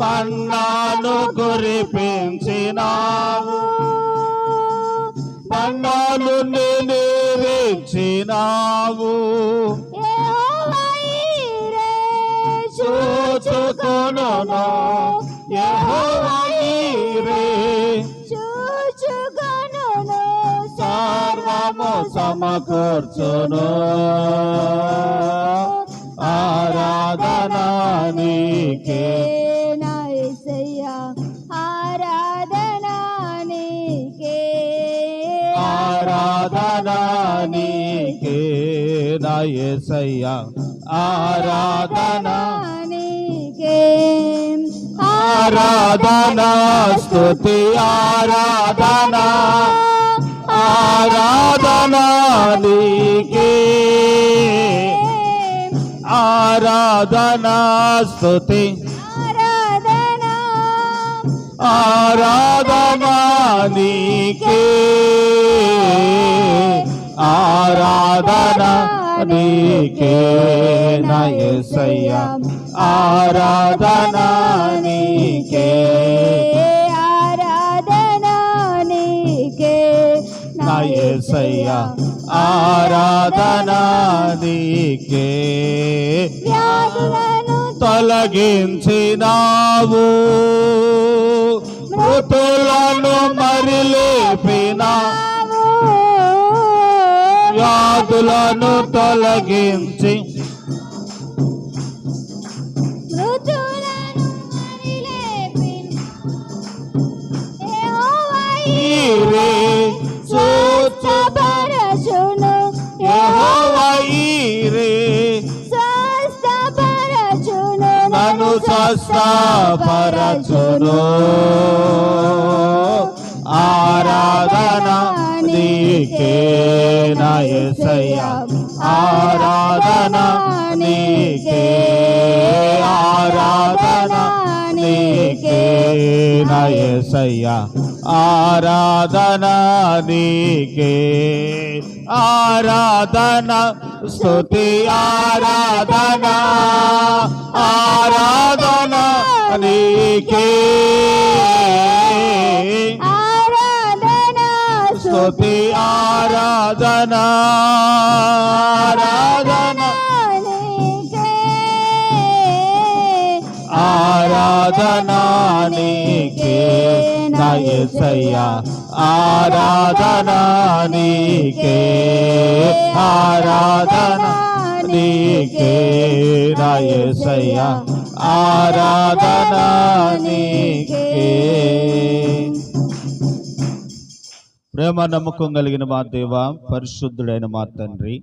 మన్నాను కురిపించినావు, మన్నాను నిరీక్షినావు. చూచుకొనును యెహోవా ఈరే, చూచుకొనును సర్వము సమకూర్చును. ఆరాధన నీకే నా యేసయ్యా, ఆరాధన నీకే, ఆరాధన నీకే నా యేసయ్యా, ఆరాధన నీకే. ఆరాధన స్తుతి ఆరాధన, ఆరాధన నీకే, ఆరాధన స్తుతి ఆరాధన, ఆరాధన నీకే, ఆరాధన నీకే నా యేసయ్యా, ఆరాధన నీకే, ఆరాధన నీకే నా యేసయ్యా, ఆరాధన నీకే. వ్యాధులను తొలగించినావు, మృతులను మరి లేపినావు, వ్యాధులను తొలగించి మృతులను మరి లేపిన యెహోవా ఈరే, స్వస్థపరచును, యెహోవా ఈరే, స్వస్థపరచును, నన్ను స్వస్థపరచును. ఆరాధన నీకే నా యేసయ్యా, ఆరాధన నీకే, ఆరాధన నీకే నా యేసయ్యా, ఆరాధన నీకే, ఆరాధన స్తుతి ఆరాధన, ఆరాధన నీకే, ఆరాధన స్తుతి ఆరాధన, ఆరాధన నీకే, ఆరాధన నీకే నా యేసయ్యా, ఆరాధన నీకే, ఆరాధన నీకే నా యేసయ్యా, ఆరాధన నీకే. ప్రేమ నమ్మకం కలిగిన మా దేవ, పరిశుద్ధుడైన మా తండ్రి,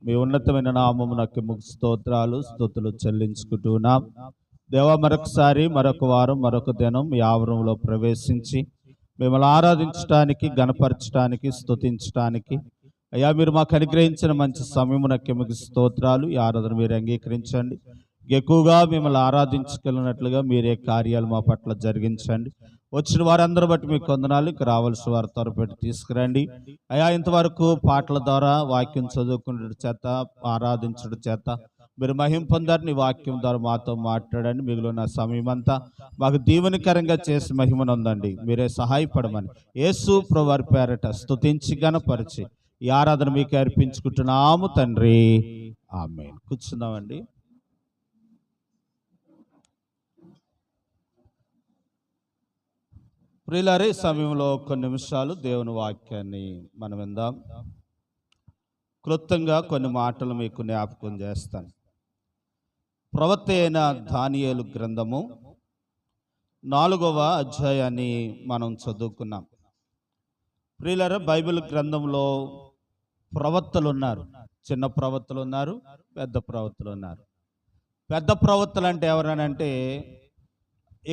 మీ ఉన్నతమైన నామమునకు స్తోత్రాలు స్తుతులు చెల్లించుకుంటున్నాం. దేవ, మరొకసారి మరొక వారం మరొక దినం మీ ఆవరణలో ప్రవేశించి మిమ్మల్ని ఆరాధించడానికి, గణపరచడానికి, స్తుతించడానికి అయ్యా మీరు మాకు అనుగ్రహించిన మంచి సమయమునకు మీకు స్తోత్రాలు. ఈ ఆరాధన మీరు అంగీకరించండి. ఎక్కువగా మిమ్మల్ని ఆరాధించగలిగినట్లుగా మీరే కార్యాలు మా పట్ల జరిగించండి. వచ్చిన వారందరూ బట్టి మీకు వందనాలు. ఇక రావాల్సిన వారు త్వరపెట్టి తీసుకురండి అయ్యా. ఇంతవరకు పాటల ద్వారా, వాక్యం చదువుకునే చేత, ఆరాధించడం చేత మీరు మహిమ పొందారు. నీ వాక్యం ద్వారా మాతో మాట్లాడండి. మిగిలిన సమయం అంతా మాకు దీవెనకరంగా చేసి మహిమనుందండి. మీరే సహాయపడమని యేసు ప్రభువారి పేరట స్తుతించి గణపరిచి ఈ ఆరాధన మీకు అర్పించుకుంటున్నాము తండ్రి, ఆమేన్. కూర్చుందామండి. ప్రియులారే, సమయంలో కొన్ని నిమిషాలు దేవుని వాక్యాన్ని మనం విందాం. క్లుప్తంగా కొన్ని మాటలు మీకు జ్ఞాపకం చేస్తాను. ప్రవక్త అయిన దానియేలు గ్రంథము 4వ అధ్యాయాన్ని మనం చదువుకున్నాం. ప్రియులారా, బైబిల్ గ్రంథంలో ప్రవక్తలు ఉన్నారు. చిన్న ప్రవక్తలు ఉన్నారు, పెద్ద ప్రవక్తలు ఉన్నారు. పెద్ద ప్రవక్తలు అంటే ఎవరనంటే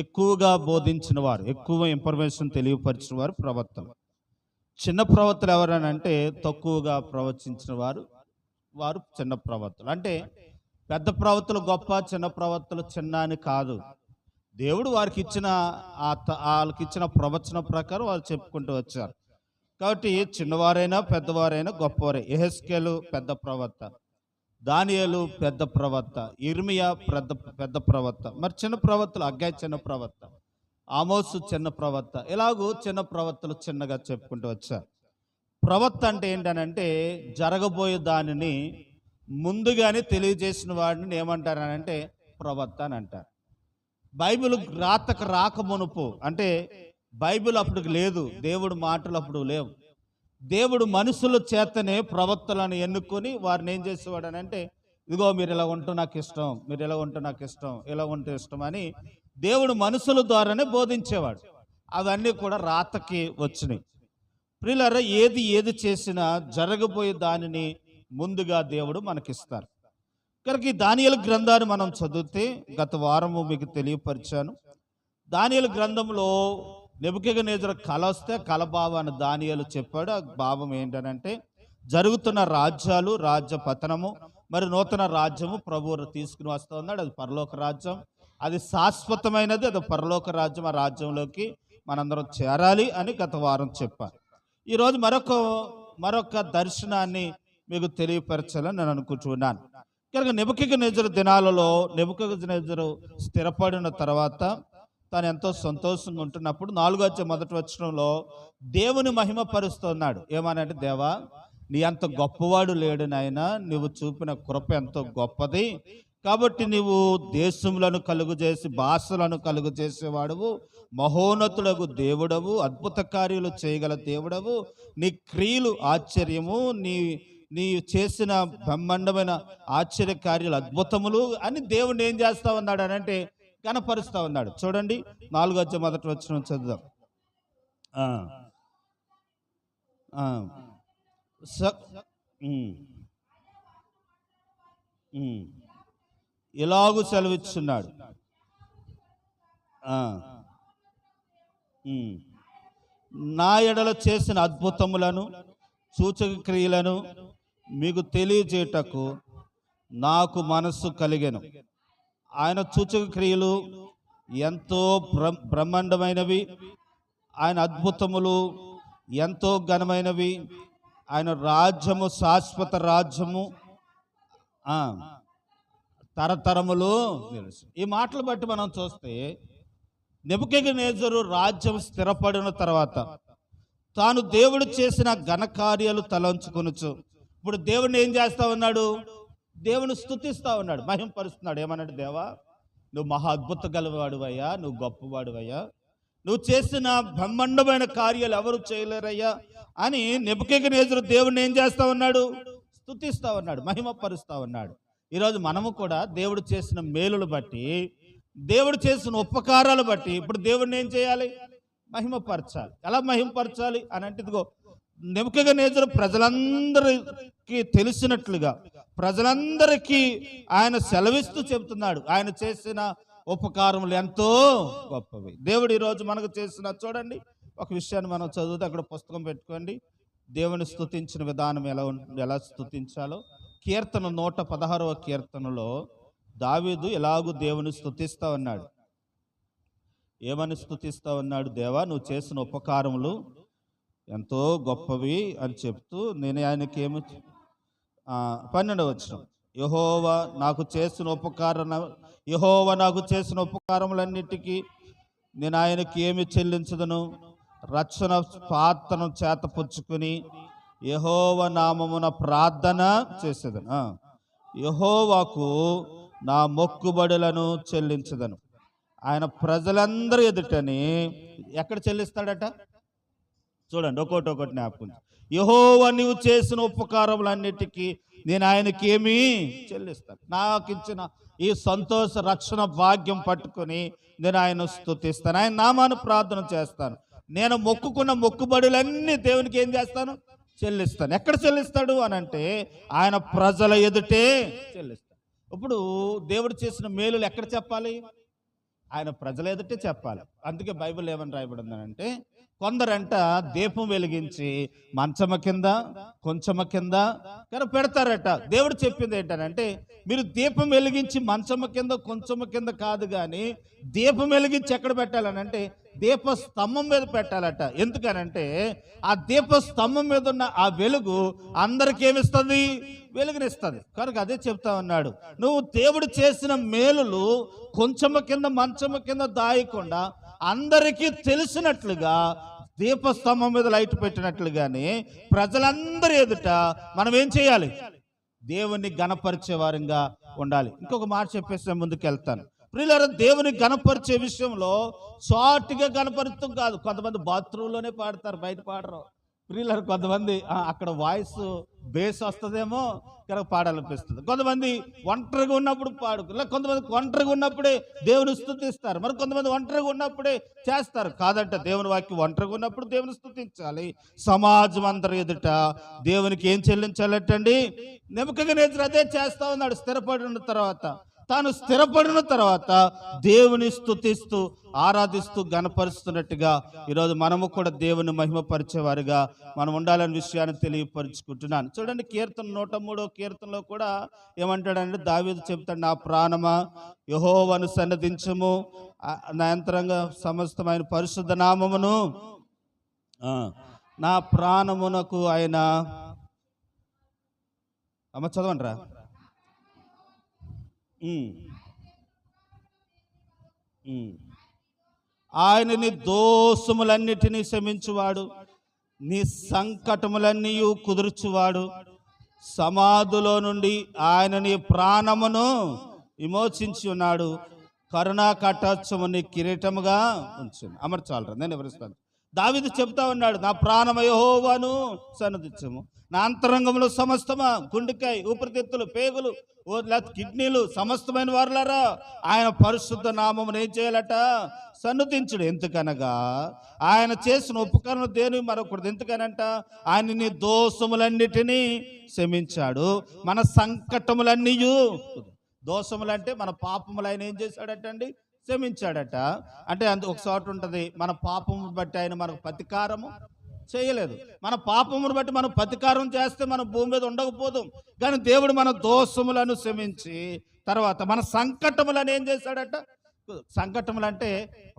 ఎక్కువగా బోధించిన వారు, ఎక్కువ ఇన్ఫర్మేషన్ తెలియపరిచిన వారు ప్రవక్తలు. చిన్న ప్రవక్తలు ఎవరనంటే తక్కువగా ప్రవచించిన వారు, వారు చిన్న ప్రవక్తలు. అంటే పెద్ద ప్రవక్తలు గొప్ప, చిన్న ప్రవక్తలు చిన్న అని కాదు. దేవుడు వారికి ఇచ్చిన వాళ్ళకి ఇచ్చిన ప్రవచన ప్రకారం వాళ్ళు చెప్పుకుంటూ వచ్చారు. కాబట్టి చిన్నవారైనా పెద్దవారైనా గొప్పవారే. యెహెజ్కేలు పెద్ద ప్రవక్త, దానియేలు పెద్ద ప్రవక్త, ఇర్మియా పెద్ద ప్రవక్త, మరి చిన్న ప్రవక్తలు హగ్గై చిన్న ప్రవక్త, ఆమోసు చిన్న ప్రవక్త, ఇలాగూ చిన్న ప్రవక్తలు చిన్నగా చెప్పుకుంటూ వచ్చారు. ప్రవక్త అంటే ఏంటనంటే జరగబోయే దానిని ముందుగానే తెలియజేసిన వాడిని ఏమంటారనంటే ప్రవక్త అని అంటారు. బైబిల్ రాతకు రాక మునుపు అంటే బైబిల్ అప్పుడు లేదు, దేవుడు మాటలు అప్పుడు లేవు. దేవుడు మనుషుల చేతనే ప్రవక్తలను ఎన్నుకొని వారిని ఏం చేసేవాడు అని అంటే, ఇదిగో మీరు ఇలా ఉంటూ నాకు ఇష్టం, మీరు ఇలా ఉంటూ నాకు ఇష్టం, ఇలా ఉంటే ఇష్టం అని దేవుడు మనుషుల ద్వారానే బోధించేవాడు. అవన్నీ కూడా రాతకి వచ్చినాయి. ప్రియులారా, ఏది చేసినా జరగబోయే దానిని ముందుగా దేవుడు మనకిస్తారు. కనుక ఈ దానియేలు గ్రంథాన్ని మనం చదివితే గత వారము మీకు తెలియపరిచాను. దానియేలు గ్రంథంలో నెబుకద్నెజరు కల వస్తే కల భావాన్ని దానియేలు చెప్పాడు. ఆ భావం ఏంటనంటే జరుగుతున్న రాజ్యాలు, రాజ్య పతనము, మరి నూతన రాజ్యము ప్రభువు తీసుకుని వస్తూ ఉన్నాడు. అది పరలోక రాజ్యం, అది శాశ్వతమైనది, అది పరలోక రాజ్యం. ఆ రాజ్యంలోకి మనందరం చేరాలి అని గత వారం చెప్పాను. ఈరోజు మరొక దర్శనాన్ని మీకు తెలియపరచాలని నేను అనుకుంటున్నాను. కనుక నెబుకద్నెజరు దినాలలో నెబుకద్నెజరు స్థిరపడిన తర్వాత తాను ఎంతో సంతోషంగా ఉంటున్నప్పుడు 4వ దేవుని మహిమ పరుస్తున్నాడు. ఏమనంటే, దేవా నీ అంత గొప్పవాడు లేడు నాయనా, నువ్వు చూపిన కృప ఎంతో గొప్పది. కాబట్టి నీవు దేశములను కలుగు చేసి భాషలను కలుగు చేసేవాడవు, మహోన్నతుడగు దేవుడవు, అద్భుత కార్యాలు చేయగల దేవుడవు, నీ క్రియలు ఆశ్చర్యము, నీ చేసిన బ్రహ్మాండమైన ఆశ్చర్య కార్యాలు అద్భుతములు అని దేవుడిని ఏం చేస్తా ఉన్నాడు అని అంటే కనపరుస్తా ఉన్నాడు. చూడండి 4వ చదువుదాం. ఇలాగు సెలవిస్తున్నాడు, నా ఎడల చేసిన అద్భుతములను సూచక క్రియలను మీకు తెలియజేయటకు నాకు మనస్సు కలిగెను. ఆయన సూచక క్రియలు ఎంతో బ్రహ్మాండమైనవి, ఆయన అద్భుతములు ఎంతో ఘనమైనవి, ఆయన రాజ్యము శాశ్వత రాజ్యము, తరతరములు తెలుసు. ఈ మాటలు బట్టి మనం చూస్తే నెబుకద్నెజరు రాజ్యం స్థిరపడిన తర్వాత తాను దేవుడు చేసిన ఘనకార్యాలు తలంచుకొనుచు ఇప్పుడు దేవుడిని ఏం చేస్తా ఉన్నాడు? దేవుని స్తుతిస్తా ఉన్నాడు, మహింపరుస్తున్నాడు. ఏమన్నాడు? దేవా నువ్వు మహా అద్భుత గలవాడువయ్యా, నువ్వు గొప్పవాడువయ్యా, నువ్వు చేసిన బ్రహ్మాండమైన కార్యాలు ఎవరు చేయలేరయ్యా అని నెబుకద్నెజరు దేవుడిని ఏం చేస్తా ఉన్నాడు? స్తుతిస్తా ఉన్నాడు, మహిమపరుస్తా ఉన్నాడు. ఈరోజు మనము కూడా దేవుడు చేసిన మేలులు బట్టి, దేవుడు చేసిన ఉపకారాలు బట్టి ఇప్పుడు దేవుడిని ఏం చేయాలి? మహిమపరచాలి. ఎలా మహిమపరచాలి అని అంటే, ఇదిగో నెబుకద్నెజరు ప్రజలందరికీ తెలిసినట్లుగా ప్రజలందరికీ ఆయన సెలవిస్తూ చెబుతున్నాడు, ఆయన చేసిన ఉపకారములు ఎంతో గొప్పవి. దేవుడు ఈరోజు మనకు చేసిన, చూడండి ఒక విషయాన్ని మనం చదివితే అక్కడ పుస్తకం పెట్టుకోండి, దేవుని స్తుతించిన విధానం ఎలా స్తుతించాలో. కీర్తన 116వ కీర్తనలో దావీదు ఎలాగూ దేవుని స్తుతిస్తా ఉన్నాడు. ఏమని స్తుతిస్తా ఉన్నాడు? దేవా నువ్వు చేసిన ఉపకారములు ఎంతో గొప్పవి అని చెప్తూ, నేను ఆయనకి ఏమి 12వ వచనం, యెహోవా నాకు చేసిన ఉపకారములన్నిటికీ నేను ఆయనకి ఏమి చెల్లించదను? రక్షణ పాత్రను చేతపుచ్చుకుని యెహోవా నామమున ప్రార్థన చేసేదను, యెహోవాకు నా మొక్కుబడులను చెల్లించదను. ఆయన ప్రజలందరూ ఎదుటని ఎక్కడ చెల్లిస్తాడట? చూడండి, ఒకటి జ్ఞాపకం. యెహోవా నీవు చేసిన ఉపకారములన్నిటికీ నేను ఆయనకి ఏమీ చెల్లిస్తాను. నాకు ఇచ్చిన ఈ సంతోష రక్షణ భాగ్యం పట్టుకొని నేను ఆయన స్తుతిస్తాను, ఆయన నామాన్ని ప్రార్థన చేస్తాను. నేను మొక్కుకున్న మొక్కుబడులన్నీ దేవునికి ఏం చేస్తాను? చెల్లిస్తాను. ఎక్కడ చెల్లిస్తాడు అని అంటే ఆయన ప్రజల ఎదుటే చెల్లిస్తాడు. ఇప్పుడు దేవుడు చేసిన మేలులు ఎక్కడ చెప్పాలి? ఆయన ప్రజల ఎదుటే చెప్పాలి. అందుకే బైబిల్ ఏమని రాయబడిందనంటే, కొందరంట దీపం వెలిగించి మంచమ కింద కొంచెమ కింద పెడతారట. దేవుడు చెప్పింది ఏంటనంటే, మీరు దీపం వెలిగించి మంచమ కింద కొంచెమ కింద కాదు, కానీ దీపం వెలిగించి ఎక్కడ పెట్టాలనంటే దీపస్తంభం మీద పెట్టాలట. ఎందుకనంటే ఆ దీపస్తంభం మీద ఉన్న ఆ వెలుగు అందరికీ ఏమిస్తుంది? వెలుగునిస్తుంది. కనుక అదే చెప్తా ఉన్నాడు, నువ్వు దేవుడు చేసిన మేలులు కొంచెము కింద మంచము కింద దాయకుండా అందరికీ తెలిసినట్లుగా దీపస్తంభం మీద లైట్ పెట్టినట్లుగానే ప్రజలందరి ఎదుట మనం ఏం చేయాలి? దేవుని గణపరిచే వారంగా ఉండాలి. ఇంకొక మాట చెప్పేసి ముందుకు వెళ్తాను. ప్రియులారా, దేవుని గణపరిచే విషయంలో షార్ట్గా గణపరుస్తాం కాదు. కొంతమంది బాత్రూంలోనే పాడతారు, బయట పాడరు. ప్రియులారా, కొంతమంది అక్కడ వాయిస్ బేస్ వస్తుందేమో కనుక పాడాలనిపిస్తుంది. కొంతమంది ఒంటరిగా ఉన్నప్పుడు కొంతమంది ఒంటరిగా ఉన్నప్పుడే దేవుని స్తుతిస్తారు, మరి కొంతమంది ఒంటరిగా ఉన్నప్పుడే చేస్తారు. కాదంట, దేవుని వాక్యం ఒంటరిగా ఉన్నప్పుడు దేవుని స్తుతించాలి. సమాజం అందరి ఎదుట దేవునికి ఏం చెల్లించాలటండి? నెబుకద్నెజరు అదే చేస్తా ఉన్నాడు. స్థిరపడిన తర్వాత, తాను స్థిరపడిన తర్వాత దేవుని స్తుతిస్తూ ఆరాధిస్తూ గణపరుస్తున్నట్టుగా ఈరోజు మనము కూడా దేవుని మహిమపరిచేవారుగా మనం ఉండాలనే విషయాన్ని తెలియపరుచుకుంటున్నాను. చూడండి, కీర్తన 103వ కీర్తనలో కూడా ఏమంటాడంటే దావీదు చెప్తాడు, నా ప్రాణమా యెహోవాను సన్నదించుము, నా యంత్రంగా సమస్తమైన పరిశుద్ధ నామమును నా ప్రాణమునకు ఆయన చదవండిరా. ఆయన నీ దోషములన్నిటినీ క్షమించువాడు, నీ సంకటములన్నీ కుదుర్చువాడు. సమాధిలో నుండి ఆయన నీ ప్రాణమును విమోచించి ఉన్నాడు. కరుణా కటాక్షము నీ కిరీటముగా ఉంచును. అమర్చాలరా, నేను వివరిస్తాను. దావీదు చెప్తా ఉన్నాడు, నా ప్రాణమ యెహోవాను సన్నదించుము, నా అంతరంగంలో సమస్తమా, గుండెకాయ, ఊపిరితిత్తులు, పేగులు, కిడ్నీలు, సమస్తమైన వారులారా ఆయన పరిశుద్ధ నామమును ఏం చేయాలట? సన్నుతించుడు. ఎందుకనగా ఆయన చేసిన ఉపకరణ దేని మరొకటి. ఎందుకనంట, ఆయన నీ దోషములన్నిటినీ క్షమించాడు, మన సంకటములన్నీ, దోషములంటే మన పాపములు ఆయన ఏం చేశాడటండి? క్షమించాడట. అంటే ఒక చోట ఉంటుంది, మన పాపము బట్టి ఆయన మనకు ప్రతీకారము చేయలేదు. మన పాపమును బట్టి మనం ప్రతీకారం చేస్తే మనం భూమి మీద ఉండకపోదాం. కానీ దేవుడు మన దోషములను క్షమించి తర్వాత మన సంకటములను ఏం చేశాడట? సంకటములు అంటే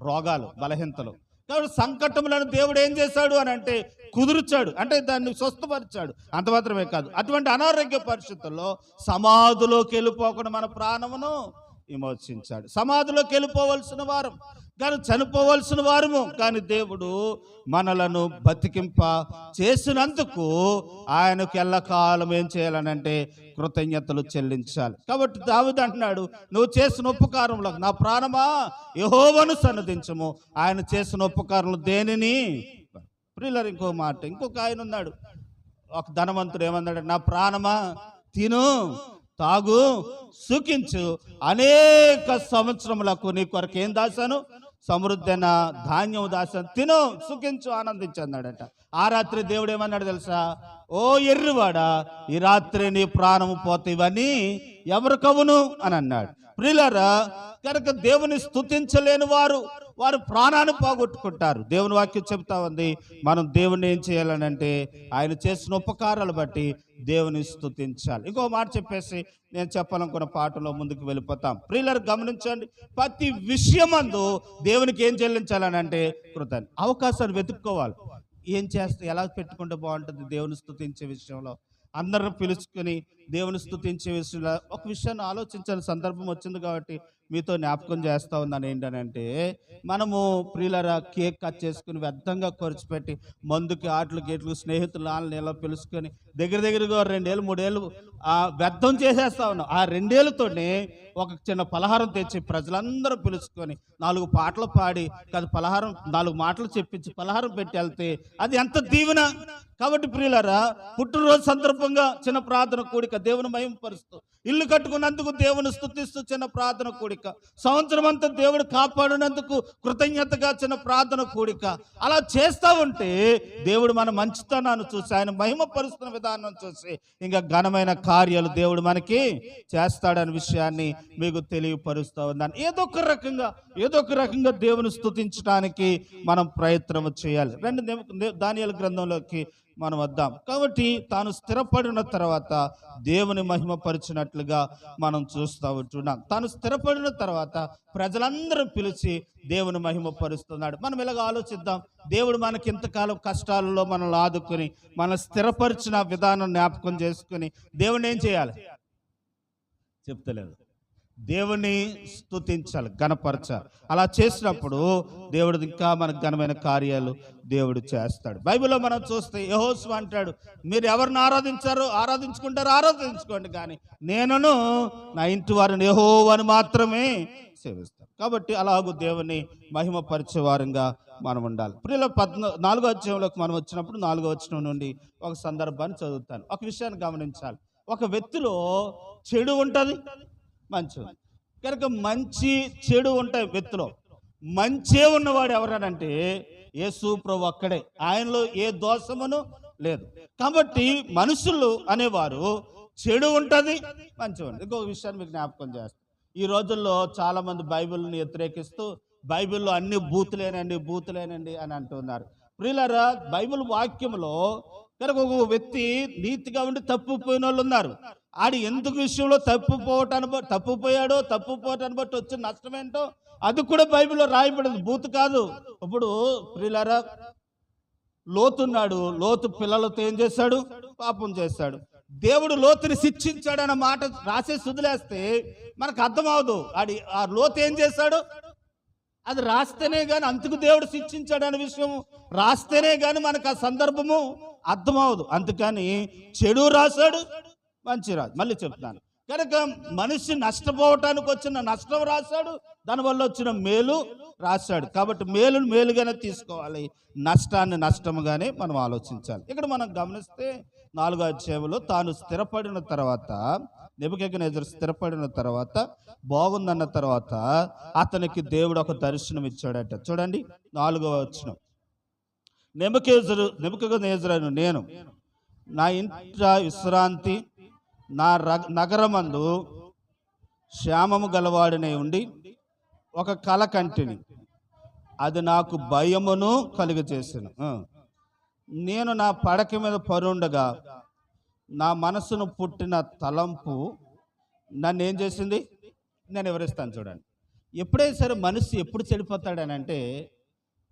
రోగాలు, బలహీనతలు. కాబట్టి సంకటములను దేవుడు ఏం చేశాడు అని అంటే కుదుర్చాడు, అంటే దాన్ని స్వస్థపరిచాడు. అంత మాత్రమే కాదు, అటువంటి అనారోగ్య పరిస్థితుల్లో సమాధిలోకి వెళ్ళిపోకుండా మన ప్రాణమును విమోచించాడు. సమాధిలోకి వెళ్ళిపోవలసిన వారం, కానీ చనిపోవలసిన వారము, కానీ దేవుడు మనలను బతికింప చేసినందుకు ఆయనకు ఎల్లకాలం ఏం చేయాలనంటే కృతజ్ఞతలు చెల్లించాలి. కాబట్టి దావీదు అంటున్నాడు, నువ్వు చేసిన ఉపకారంలో నా ప్రాణమా యెహోవాను సన్నదించుము, ఆయన చేసిన ఉపకారంలో దేనిని. ప్రియులారా, ఇంకో మాట, ఇంకొక ఆయన ఉన్నాడు, ఒక ధనవంతుడు ఏమన్నాడు? నా ప్రాణమా తిను తాగు సుఖించు, అనేక సంవత్సరములకు నీ కొరకు ఏం దాశాను? సమృద్ధైన ధాన్యం దాశాను, తిను సుఖించు ఆనందించు అన్నాడట. ఆ రాత్రి దేవుడు ఏమన్నాడు తెలుసా? ఓ ఎర్రివాడా, ఈ రాత్రి నీ ప్రాణము పోతే ఇవన్నీ ఎవరు కవును అని అన్నాడు. ప్రియులారా, కనుక దేవుని స్తుతించలేని వారు ప్రాణాన్ని పోగొట్టుకుంటారు. దేవుని వాక్యం చెప్తా ఉంది, మనం దేవుని ఏం చేయాలనంటే ఆయన చేసిన ఉపకారాలు బట్టి దేవుని స్తుతించాలి. ఇంకో మాట చెప్పేసి నేను చెప్పాలనుకున్న పాటలో ముందుకు వెళ్ళిపోతాం. ప్రియులారా, గమనించండి, ప్రతి విషయమందు దేవునికి ఏం చెల్లించాలని అంటే కృతజ్ఞత. అవకాశాన్ని వెతుక్కోవాలి. ఏం చేస్తే ఎలా పెట్టుకుంటే బాగుంటుంది దేవుని స్తుతించే విషయంలో? అందరిని పిలుచుకొని దేవుని స్తుతించే విషయంలో ఒక విషయాన్ని ఆలోచించాల్సిన సందర్భం వచ్చింది కాబట్టి మీతో జ్ఞాపకం చేస్తూ ఉన్నాను. ఏంటనంటే, మనము ప్రియులారా కేక్ కట్ చేసుకుని వ్యర్థంగా ఖర్చు పెట్టి మందుకి ఆటలు గేట్లు స్నేహితులు ఇలా పిలుచుకొని దగ్గరగా 2 ఏళ్ళు 3 ఏళ్ళు వ్యర్థం చేసేస్తా ఉన్నాం. ఆ 2 ఏళ్ళతోనే ఒక చిన్న పలహారం తెచ్చి ప్రజలందరూ పిలుచుకొని 4 పాటలు పాడి పలహారం 4 మాటలు చెప్పించి పలహారం పెట్టి వెళ్తే అది ఎంత దీవెన. కాబట్టి ప్రియులారా, పుట్టినరోజు సందర్భంగా చిన్న ప్రార్థన కూడిక దేవుని మహిమపరుస్తూ, ఇల్లు కట్టుకున్నందుకు దేవుని స్తుతిస్తూ చిన్న ప్రార్థన కూడిక, సంవత్సరం అంతా దేవుడు కాపాడినందుకు కృతజ్ఞతగా చిన్న ప్రార్థన కూడిక, అలా చేస్తూ ఉంటే దేవుడు మన మంచితనాన్ని చూసి ఆయన మహిమపరుస్తున్న విధానం చూసి ఇంకా ఘనమైన కార్యాలు దేవుడు మనకి చేస్తాడనే విషయాన్ని మీకు తెలియపరుస్తూ ఉన్నాను. ఏదో ఒక రకంగా దేవుని స్తుతించడానికి మనం ప్రయత్నం చేయాలి. దానియేలు గ్రంథంలోకి మనం వద్దాం. కాబట్టి తాను స్థిరపడిన తర్వాత దేవుని మహిమపరిచినట్లు చేసినట్లుగా మనం చూస్తూ ఉంటున్నాం. తాను స్థిరపడిన తర్వాత ప్రజలందరూ పిలిచి దేవుని మహిమపరుస్తున్నాడు. మనం ఇలాగ ఆలోచిద్దాం. దేవుడు మనకి ఇంతకాలం కష్టాలలో మనల్ని ఆదుకొని మనం స్థిరపరిచిన విధానం జ్ఞాపకం చేసుకుని దేవుని ఏం చేయాలి చెప్తలేదు, దేవుని స్తుతించాలి, గణపరచాలి. అలా చేసినప్పుడు దేవుడు ఇంకా మనకు ఘనమైన కార్యాలు దేవుడు చేస్తాడు. బైబిల్లో మనం చూస్తే యెహోషువ అంటాడు, మీరు ఎవరిని ఆరాధించుకుంటారో ఆరాధించుకోండి, కానీ నేనును నా ఇంటి వారిని యెహోవాను మాత్రమే సేవిస్తాను. కాబట్టి అలాగూ దేవుని మహిమపరిచే వారంగా మనం ఉండాలి. ప్రియుల 4వ అధ్యాయంలోకి మనం వచ్చినప్పుడు 4వ వచనం నుండి ఒక సందర్భాన్ని చదువుతాను. ఒక విషయాన్ని గమనించాలి. ఒక వ్యక్తిలో చెడు ఉంటుంది, మంచి ఉంది. కనుక మంచి చెడు ఉంటాయి వ్యక్తిలో. మంచే ఉన్నవాడు ఎవరనంటే యేసు ప్రభు ఒక్కడే, ఆయనలో ఏ దోషమును లేదు. కాబట్టి మనుషులు అనేవారు చెడు ఉంటుంది, మంచి ఉంటుంది. ఇంకొక విషయాన్ని మీకు జ్ఞాపకం చేస్తాను. ఈ రోజుల్లో చాలా మంది బైబిల్ని వ్యతిరేకిస్తూ బైబిల్లో అన్ని బూతులేనండి అని అంటున్నారు. ప్రియులారా, బైబిల్ వాక్యంలో కనుక ఒక వ్యక్తి నీతిగా ఉండి తప్పిపోయిన వాళ్ళు ఉన్నారు. ఆడు ఎందుకు విషయంలో తప్పుపోవటాన్ని బట్టి వచ్చిన నష్టం ఏంటో అది కూడా బైబిల్లో రాయబడింది, బూతు కాదు. ఇప్పుడు ప్రియులారా, లోతున్నాడు. లోతు పిల్లలతో ఏం చేశాడు? పాపం చేశాడు. దేవుడు లోతుని శిక్షించాడన్న మాట రాసేసి వదిలేస్తే మనకు అర్థం అవదు. ఆ లోతు ఏం చేశాడు అది రాస్తేనే కానీ, అందుకు దేవుడు శిక్షించాడనే విషయం రాస్తేనే కానీ మనకు ఆ సందర్భము అర్థం అవదు. అందుకని చెడు రాశాడు, మంచి రాదు. మళ్ళీ చెప్తాను, కనుక మనిషి నష్టపోవటానికి వచ్చిన నష్టం రాశాడు, దానివల్ల వచ్చిన మేలు రాశాడు. కాబట్టి మేలును మేలుగానే తీసుకోవాలి, నష్టాన్ని నష్టముగానే మనం ఆలోచించాలి. ఇక్కడ మనం గమనిస్తే 4వ అధ్యాయంలో తాను స్థిరపడిన తర్వాత, నెబుకద్నెజరు స్థిరపడిన తర్వాత, బాగుందన్న తర్వాత అతనికి దేవుడు ఒక దర్శనం ఇచ్చాడట. చూడండి 4వ వచనం. నెబుకద్నెజరు నేను నా ఇంట విశ్రాంతి, నా నగరమందు క్షేమము గలవాడినై ఉండి ఒక కల కంటిని, అది నాకు భయమును కలుగజేసెను. నేను నా పడక మీద పరుండగా నా మనసును పుట్టిన తలంపు నన్ను ఏం చేసింది? నేను వివరిస్తాను చూడండి. ఎప్పుడైనా సరే మనిషి ఎప్పుడు చెడిపోతాడనంటే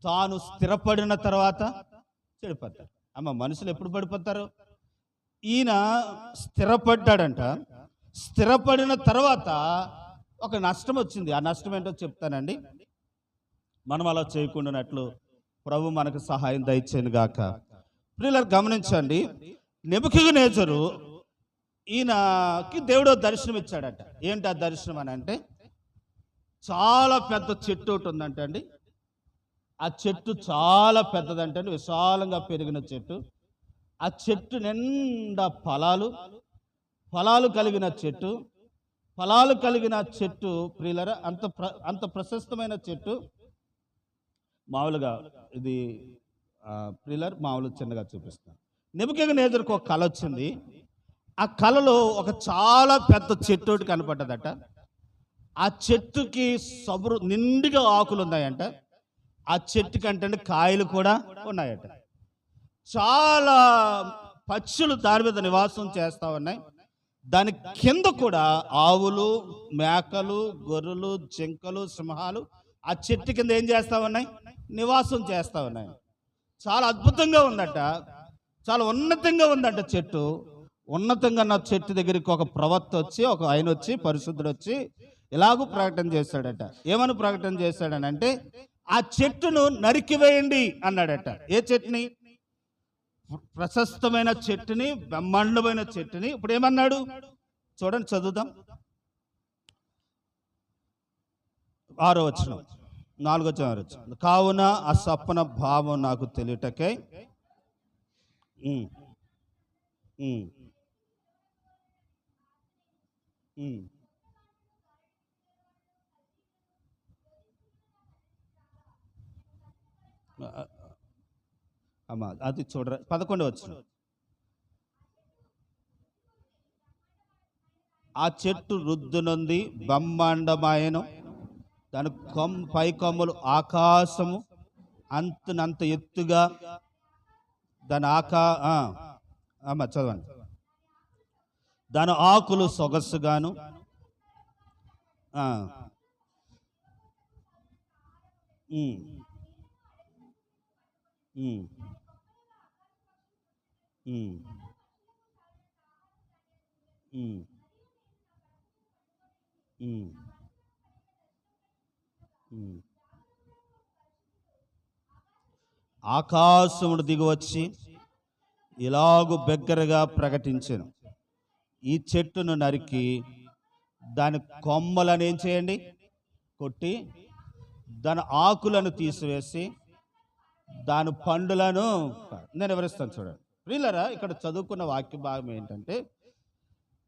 తాను స్థిరపడిన తర్వాత చెడిపోతాడు. మనుషులు ఎప్పుడు పడిపోతారు? ఈయన స్థిరపడ్డాడంట. స్థిరపడిన తర్వాత ఒక నష్టం వచ్చింది. ఆ నష్టం ఏంటో చెప్తానండి. మనం అలా చేయకుండానట్లు ప్రభు మనకు సహాయం దయచేయను గాక. ప్రియులారా, గమనించండి. నెబుకద్నెజరు ఈయనకి దేవుడు దర్శనం ఇచ్చాడట. ఏంటి ఆ దర్శనం అని అంటే, చాలా పెద్ద చెట్టు ఒకటి ఉందంట అండి. ఆ చెట్టు చాలా పెద్దదంటే, విశాలంగా పెరిగిన చెట్టు. ఆ చెట్టు నిండా ఫలాలు కలిగిన చెట్టు. ప్రియులారా, అంత ప్రశస్తమైన చెట్టు. మామూలుగా ఇది ప్రియులారా, మామూలుగా చిన్నగా చూపిస్తాను. నెబుకద్నెజరుకు ఒక కళ వచ్చింది. ఆ కళలో ఒక చాలా పెద్ద చెట్టు ఒకటి కనపడ్డదట. ఆ చెట్టుకి నిండుగా ఆకులు ఉన్నాయంట. ఆ చెట్టు కంటే కాయలు కూడా ఉన్నాయట. చాలా పక్షులు దాని మీద నివాసం చేస్తా ఉన్నాయి. దాని కింద కూడా ఆవులు, మేకలు, గొర్రెలు, జింకలు, సింహాలు ఆ చెట్టు కింద ఏం చేస్తా ఉన్నాయి? నివాసం చేస్తా ఉన్నాయి. చాలా అద్భుతంగా ఉందట, చాలా ఉన్నతంగా ఉందట చెట్టు. ఉన్నతంగా ఉన్న చెట్టు దగ్గరికి ఒక ప్రవక్త వచ్చి, ఆయన వచ్చి, పరిశుద్ధుడు వచ్చి ఇలాగూ ప్రకటన చేశాడట. ఏమని ప్రకటన చేశాడనంటే, ఆ చెట్టును నరికివేయండి అన్నాడట. ఏ చెట్టుని? ప్రశస్తమైన చెట్టుని, బ్రహ్మాండమైన చెట్టుని. ఇప్పుడు ఏమన్నాడు చూడండి, చదువుదాం. 6వ వచనం, 4వ వచనం. కావున ఆ స్వప్న భావం నాకు తెలియటకై అది చూడరా, 11వ వచనం. ఆ చెట్టు వృద్ధునుంది, బ్రహ్మాండమాయను, దాని పై కొమ్మలు ఆకాశము అంత ఎత్తుగా, దాని చదవండి. దాని ఆకులు సొగసుగాను, ఆ, ఉమ్, ఉమ్, ఉమ్, ఉమ్, ఉమ్, ఉమ్. ఆకాశముడు దిగి వచ్చి ఇలాగు బిగ్గరగా ప్రకటించెను, ఈ చెట్టును నరికి దాని కొమ్మలను ఏం చేయండి, కొట్టి దాని ఆకులను తీసివేసి దాని పండులను, నేను వివరిస్తాను చూడండి ప్రియులారా. ఇక్కడ చదువుకున్న వాక్య భాగం ఏంటంటే,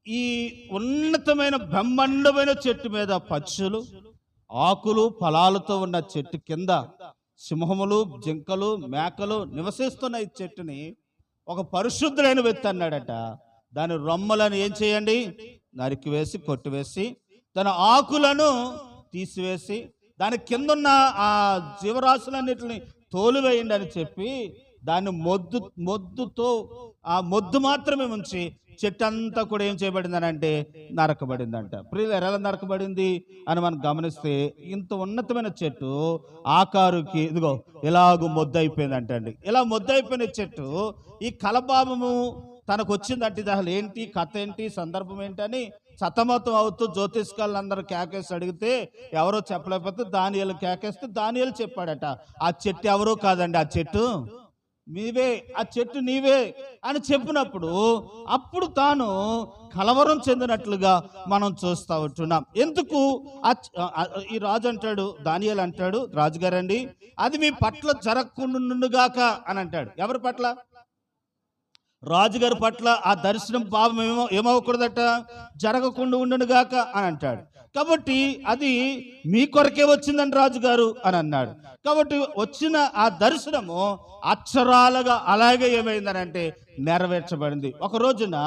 ఈ ఉన్నతమైన బ్రహ్మాండమైన చెట్టు మీద పక్షులు, ఆకులు ఫలాలతో ఉన్న చెట్టు కింద సింహములు, జింకలు, మేకలు నివసిస్తున్న ఈ చెట్టుని ఒక పరిశుద్ధుడైన వ్యక్తి అన్నాడట, దాని రొమ్మలను ఏం చేయండి, నరికివేసి కొట్టివేసి తన ఆకులను తీసివేసి దాని కిందున్న ఆ జీవరాశులన్నిటిని తోలువేయండి అని చెప్పి దాన్ని మొద్దుతో ఆ మొద్దు మాత్రమే ఉంచి చెట్టు అంతా కూడా ఏం చేయబడిందని అంటే నరకబడిందంట. ప్రియులు ఎలా నరకబడింది అని మనం గమనిస్తే, ఇంత ఉన్నతమైన చెట్టు ఆకారుకి ఇదిగో ఇలాగూ మొద్దయిపోయిందంట అండి. ఇలా మొద్దయిపోయిన చెట్టు ఈ కలపాపము తనకు వచ్చిందంటే ఇది అసలు ఏంటి, కథ ఏంటి, సందర్భం ఏంటని సతమతం అవుతూ జ్యోతిష్కాలందరూ కేకేసి అడిగితే ఎవరో చెప్పలేకపోతే దానియేలు కేకేస్తే దానియేలు చెప్పాడట, ఆ చెట్టు ఎవరో కాదండి, ఆ చెట్టు నీవే, ఆ చెట్టు నీవే అని చెప్పినప్పుడు అప్పుడు తాను కలవరం చెందినట్లుగా మనం చూస్తూ ఉంటున్నాం. ఎందుకు ఈ రాజు అంటాడు, దానియేలు అంటాడు, రాజుగారండి అది మీ పట్ల జరగకుండాగాక అని అంటాడు. ఎవరి పట్ల? రాజుగారి పట్ల ఆ దర్శనం పాపం ఏమవ్వకూడదట, జరగకుండా ఉండునుగాక అని అంటాడు. కాబట్టి అది మీ కొరకే వచ్చిందని రాజుగారు అని అన్నాడు. కాబట్టి వచ్చిన ఆ దర్శనము అక్షరాలుగా అలాగే ఏమైందని అంటే నెరవేర్చబడింది. ఒక రోజున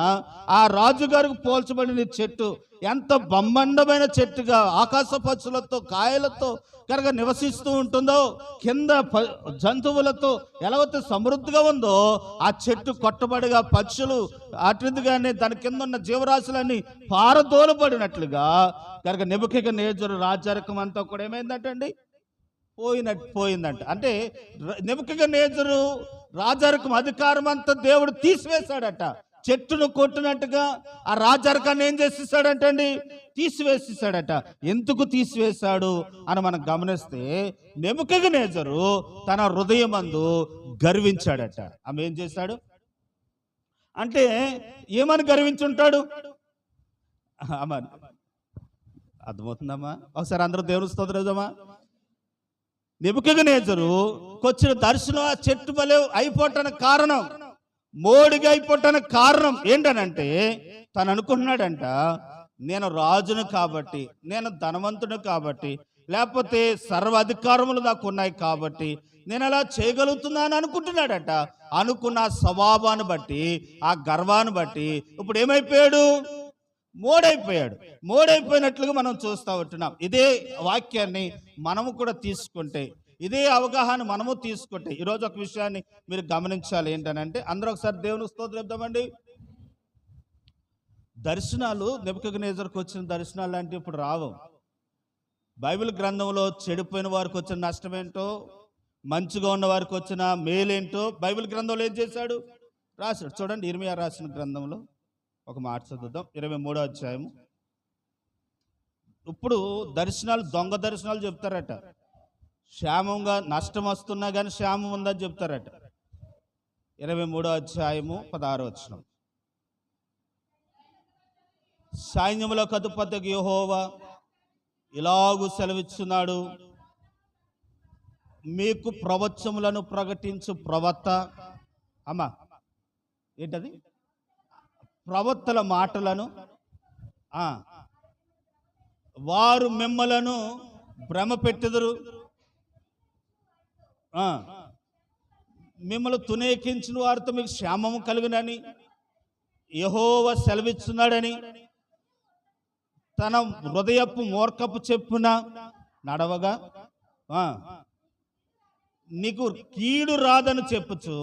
ఆ రాజుగారికి పోల్చబడిన చెట్టు ఎంత బ్రహ్మాండమైన చెట్టుగా ఆకాశ పక్షులతో కాయలతో కనుక నివసిస్తూ ఉంటుందో, కింద జంతువులతో ఎలాగైతే సమృద్ధిగా ఉందో ఆ చెట్టు కొట్టబడిగా పక్షులు అటుగానే దాని కింద ఉన్న జీవరాశులన్నీ పారదోలబడినట్లుగా కనుక నెబుకద్నెజరు రాజ్యాధికారం అంతా కూడా ఏమైందంటండి, పోయిందంట. అంటే నెబుకద్నెజరు రాజరికం అధికారం అంతా దేవుడు తీసివేశాడట. చెట్టును కొట్టినట్టుగా ఆ రాజరికాన్ని ఏం చేసేసాడంటండి, తీసివేసేసాడట. ఎందుకు తీసివేశాడు అని మనం గమనిస్తే, నెబుకద్నెజరు తన హృదయమందు గర్వించాడట. ఆమె ఏం చేశాడు అంటే ఏమని గర్వించుంటాడు? అర్థమవుతుందమ్మా? ఒకసారి అందరూ దేవుని స్తోత్రమా. నెబుకద్నెజరు వచ్చిన దర్శనం ఆ చెట్టు వలె అయిపోవటానికి కారణం, మోడిగా అయిపోవటానికి కారణం ఏంటనంటే, తను అనుకుంటున్నాడంట, నేను రాజును కాబట్టి, నేను ధనవంతుడు కాబట్టి, లేకపోతే సర్వ అధికారములు నాకు ఉన్నాయి కాబట్టి నేను అలా చేయగలుగుతున్నాను అనుకుంటున్నాడట. అనుకున్న స్వభావాన్ని బట్టి, ఆ గర్వాన్ని బట్టి ఇప్పుడు ఏమైపోయాడు, మోడైపోయినట్లుగా మనం చూస్తూ ఉంటున్నాం. ఇదే వాక్యాన్ని మనము కూడా తీసుకుంటే, ఇదే అవగాహన మనము తీసుకుంటే, ఈరోజు ఒక విషయాన్ని మీరు గమనించాలి. ఏంటనంటే, అందరూ ఒకసారి దేవుని స్తోత్రం చెప్దామండి. దర్శనాలు నెబుకద్నెజరుకు వచ్చిన దర్శనాలు అంటే ఇప్పుడు రావు. బైబిల్ గ్రంథంలో చెడిపోయిన వారికి వచ్చిన నష్టమేంటో, మంచిగా ఉన్న వారికి వచ్చిన మేలేంటో బైబిల్ గ్రంథంలో ఏం చేశాడు, రాశాడు. చూడండి, ఇర్మియా రాసిన గ్రంథంలో ఒక మాట చదువుదాం, 23వ అధ్యాయము. ఇప్పుడు దర్శనాలు దొంగ దర్శనాలు చెప్తారట, క్షేమంగా నష్టం వస్తున్నా కానీ క్షేమం ఉందని చెప్తారట. 23వ అధ్యాయము 16వ వచనం. సైన్యములకు అధిపతికి యెహోవా ఇలాగు సెలవిస్తున్నాడు, మీకు ప్రవచనములను ప్రకటించు ప్రవక్త, అమ్మా ఏంటది, ప్రవక్తల మాటలను వారు మిమ్మలను భ్రమ పెట్టెదరు, మిమ్మల్ని తునేకించిన వారితో మీకు క్షేమము కలుగునని యెహోవా సెలవిస్తున్నాడని తన హృదయపు మూర్ఖపు చెప్పున నడవగా నీకు కీడు రాదని చెప్పుచు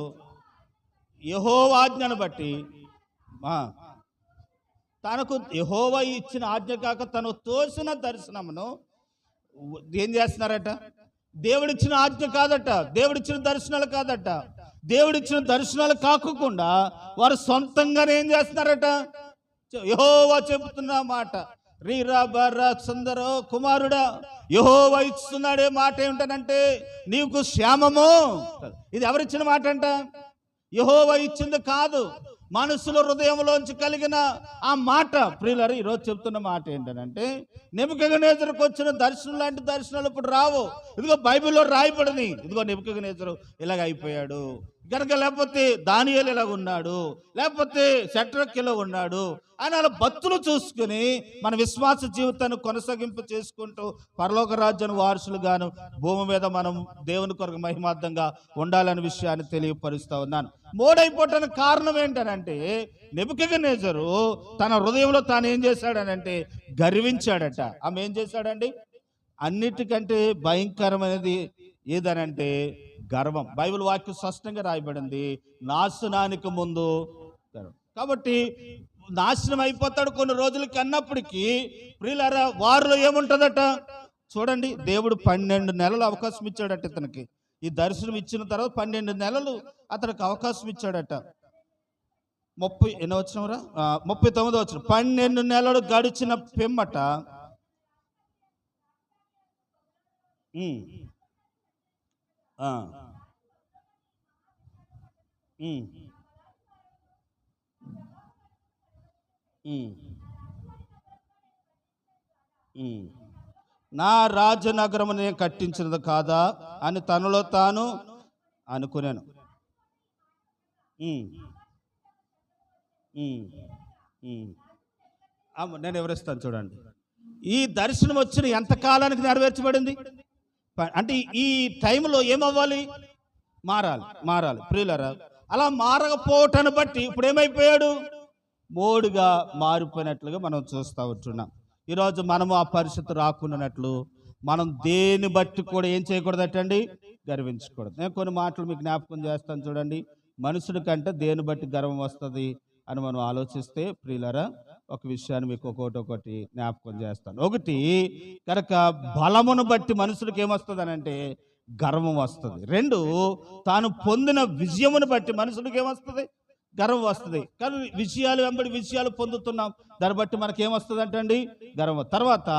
యెహోవా ఆజ్ఞను బట్టి తనకు యెహోవా ఇచ్చిన ఆజ్ఞ కాక తను తోసిన దర్శనమును ఏం చేస్తున్నారట? దేవుడిచ్చిన ఆజ్ఞ కాదట, దేవుడిచ్చిన దర్శనాలు కాదట, దేవుడిచ్చిన దర్శనాలు కాకుండా వారు సొంతంగానే ఏం చేస్తున్నారట? యెహోవా చెబుతున్న మాట, రీరా బర్రా సుందరో కుమారుడా, యెహోవా ఇస్తున్నాడే మాట ఏమిటనంటే నీకు క్షేమము. ఇది ఎవరిచ్చిన మాట అంట? యెహోవా ఇచ్చింది కాదు, మనసులో హృదయంలోంచి కలిగిన ఆ మాట. ప్రియులారా, ఈరోజు చెప్తున్న మాట ఏంటంటే నెబుకద్నెజరుకు వచ్చిన దర్శనం లాంటి దర్శనాలు ఇప్పుడు రావు. ఇదిగో బైబిల్లో రాయబడింది, ఇదిగో నెబుకద్నెజరు ఇలాగ అయిపోయాడు కనుక, లేకపోతే దానియేలు ఇలాగ ఉన్నాడు, లేకపోతే షడ్రక్ ఇలా ఉన్నాడు అని అలా భక్తులు చూసుకుని మన విశ్వాస జీవితాన్ని కొనసాగింపు చేసుకుంటూ పరలోక రాజ్యాన్ని వారసులుగాను భూమి మీద మనం దేవుని కొరకు మహిమార్థంగా ఉండాలనే విషయాన్ని తెలియపరుస్తూ ఉన్నాను. మోడైపోవటానికి కారణం ఏంటనంటే నెబుకద్నెజరు తన హృదయంలో తాను ఏం చేశాడనంటే గర్వించాడట. ఆమె ఏం చేశాడండి? అన్నిటికంటే భయంకరమైనది ఏదనంటే గర్వం. బైబిల్ వాక్యం స్పష్టంగా రాయబడింది, నాశనానికి ముందు గర్వం. కాబట్టి నాశనం అయిపోతాడు కొన్ని రోజులకి అన్నప్పటికీ ప్రియులారా వారిలో ఏముంటుందట? చూడండి, దేవుడు 12 నెలలు అవకాశం ఇచ్చాడట ఇతనికి. ఈ దర్శనం ఇచ్చిన తర్వాత 12 నెలలు అతనికి అవకాశం ఇచ్చాడట. 39వ వచనం, 12 నెలలు గడిచిన పిమ్మట నా రాజనగరము నేను కట్టించినది కాదా అని తనలో తాను అనుకున్నాను. నేను వివరిస్తాను చూడండి. ఈ దర్శనం వచ్చిన ఎంత కాలానికి నెరవేర్చబడింది అంటే ఈ టైంలో ఏమవ్వాలి? మారాలి. ప్రియులారా, అలా మారకపోవటాన్ని బట్టి ఇప్పుడు ఏమైపోయాడు? మోడుగా మారిపోయినట్లుగా మనం చూస్తూ ఉంటున్నాం. ఈరోజు మనము ఆ పరిస్థితి రాకున్నట్లు మనం దేని బట్టి కూడా ఏం చేయకూడదటండి? గర్వించకూడదు. నేను కొన్ని మాటలు మీకు జ్ఞాపకం చేస్తాను చూడండి. మనుషుడి కంటే దేని బట్టి గర్వం వస్తుంది అని మనం ఆలోచిస్తే ప్రియులారా, ఒక విషయాన్ని మీకు ఒక్కొక్కటి జ్ఞాపకం చేస్తాను. ఒకటి కనుక బలమును బట్టి మనుషుడికి ఏమొస్తుంది అని అంటే గర్వం వస్తుంది. 2 తాను పొందిన విజయమును బట్టి మనుషుడికి ఏమొస్తుంది? గర్వం వస్తుంది. కానీ విషయాలు వెంబడి విషయాలు పొందుతున్నాం, దాన్ని బట్టి మనకి ఏమొస్తుంది అంటండి? గర్వం. తర్వాత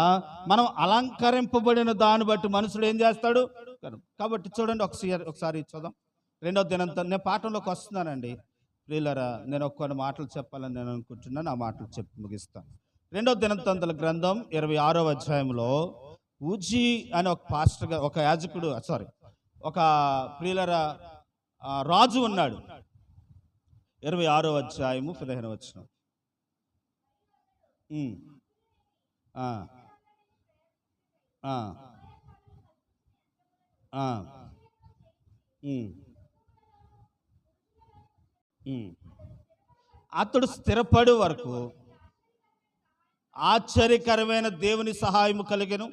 మనం అలంకరింపబడిన దాన్ని బట్టి మనుషుడు ఏం చేస్తాడు? గర్వం. కాబట్టి చూడండి, ఒకసారి చూద్దాం. 2వ దినంతం నేను పాఠంలోకి వస్తున్నానండి. ప్రియులారా, నేను కొన్ని మాటలు చెప్పాలని నేను అనుకుంటున్నాను, ఆ మాటలు చెప్పి ముగిస్తాను. 2వ దినవృత్తాంతాల గ్రంథం 26వ అధ్యాయంలో ఊజీ అని ఒక పాస్టర్ గా ఒక యాజకుడు ఒక ప్రియులారా రాజు ఉన్నాడు. 26వ అధ్యాయము 15వ వచనం. అతడు స్థిరపడే వరకు ఆశ్చర్యకరమైన దేవుని సహాయము కలిగెను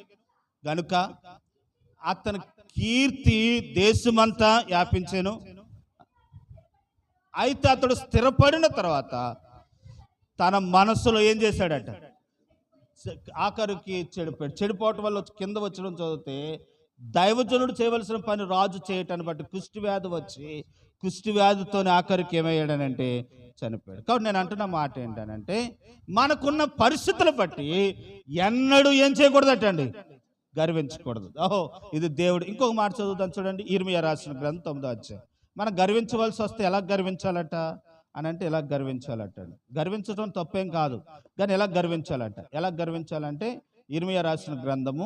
గనుక అతని కీర్తి దేశమంతా వ్యాపించెను. అయితే అతడు స్థిరపడిన తర్వాత తన మనసులో ఏం చేశాడట? ఆఖరికి చెడిపోవటం వల్ల కింద వచ్చడం చదివితే దైవజనుడు చేయవలసిన పని రాజు చేయటాన్ని బట్టి కుష్టి వ్యాధి వచ్చి కుష్టి వ్యాధితోనే ఆఖరికి ఏమయ్యాడనంటే చనిపోయాడు. కాబట్టి నేను అంటున్న మాట ఏంటనంటే మనకున్న పరిస్థితులు బట్టి ఎన్నడూ ఏం చేయకూడదటండి? గర్వించకూడదు. ఇది దేవుడు. ఇంకొక మాట చదువుతాను చూడండి, ఇర్మియా రాసిన గ్రంథం 9వ అధ్యాయం. మనం గర్వించవలసి వస్తే ఎలా గర్వించాలట అని అంటే ఎలా గర్వించాలట? గర్వించడం తప్పేం కాదు, కానీ ఎలా గర్వించాలట? ఎలా గర్వించాలంటే ఇర్మియా రాసిన గ్రంథము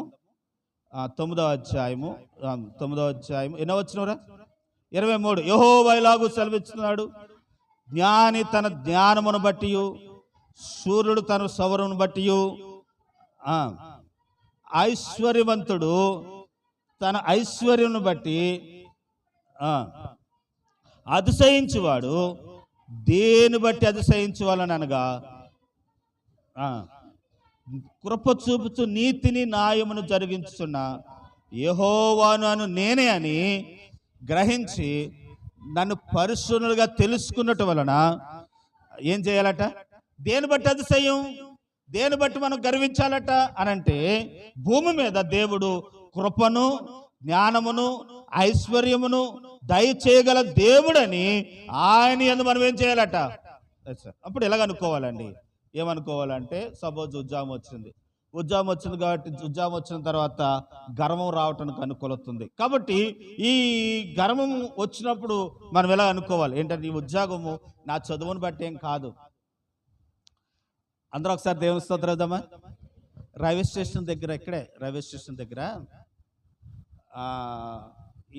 9వ అధ్యాయము 8వ వచనంరా 23. యెహోవా ఇలాగు సెలవిస్తున్నాడు, జ్ఞాని తన జ్ఞానమును బట్టి, సూర్యుడు తన సౌరమును బట్టి, ఐశ్వర్యవంతుడు తన ఐశ్వర్యమును బట్టి అతిశయించువాడు దేని బట్టి అతిశయించువాలని అనగా కృప చూపుతూ నీతిని న్యాయమును జరిగించుతున్న యెహోవాను నేనే అని గ్రహించి నన్ను పరిశుద్ధులుగా తెలుసుకున్నట్టు వలన ఏం చేయాలట? దేని బట్టి అతిశయం? దేని బట్టి మనం గర్వించాలట అని అంటే, భూమి మీద దేవుడు కృపను, జ్ఞానమును, ఐశ్వర్యమును దయచేయగల దేవుడని ఆయన యందు మనం ఏం చేయాలట? అప్పుడు ఎలాగ అనుకోవాలండి? ఏమనుకోవాలంటే, సపోజ్ ఉద్యోగం వచ్చింది కాబట్టి ఉద్యోగం వచ్చిన తర్వాత గర్వం రావటానికి అనుకూలతుంది. కాబట్టి ఈ గర్వం వచ్చినప్పుడు మనం ఎలా అనుకోవాలి ఏంటంటే, ఈ ఉద్యోగము నా చదువును బట్టి ఏం కాదు. అందరూ ఒకసారి దేవుని స్తోత్రం చేద్దామా? రైల్వే స్టేషన్ దగ్గర, ఇక్కడే రైల్వే స్టేషన్ దగ్గర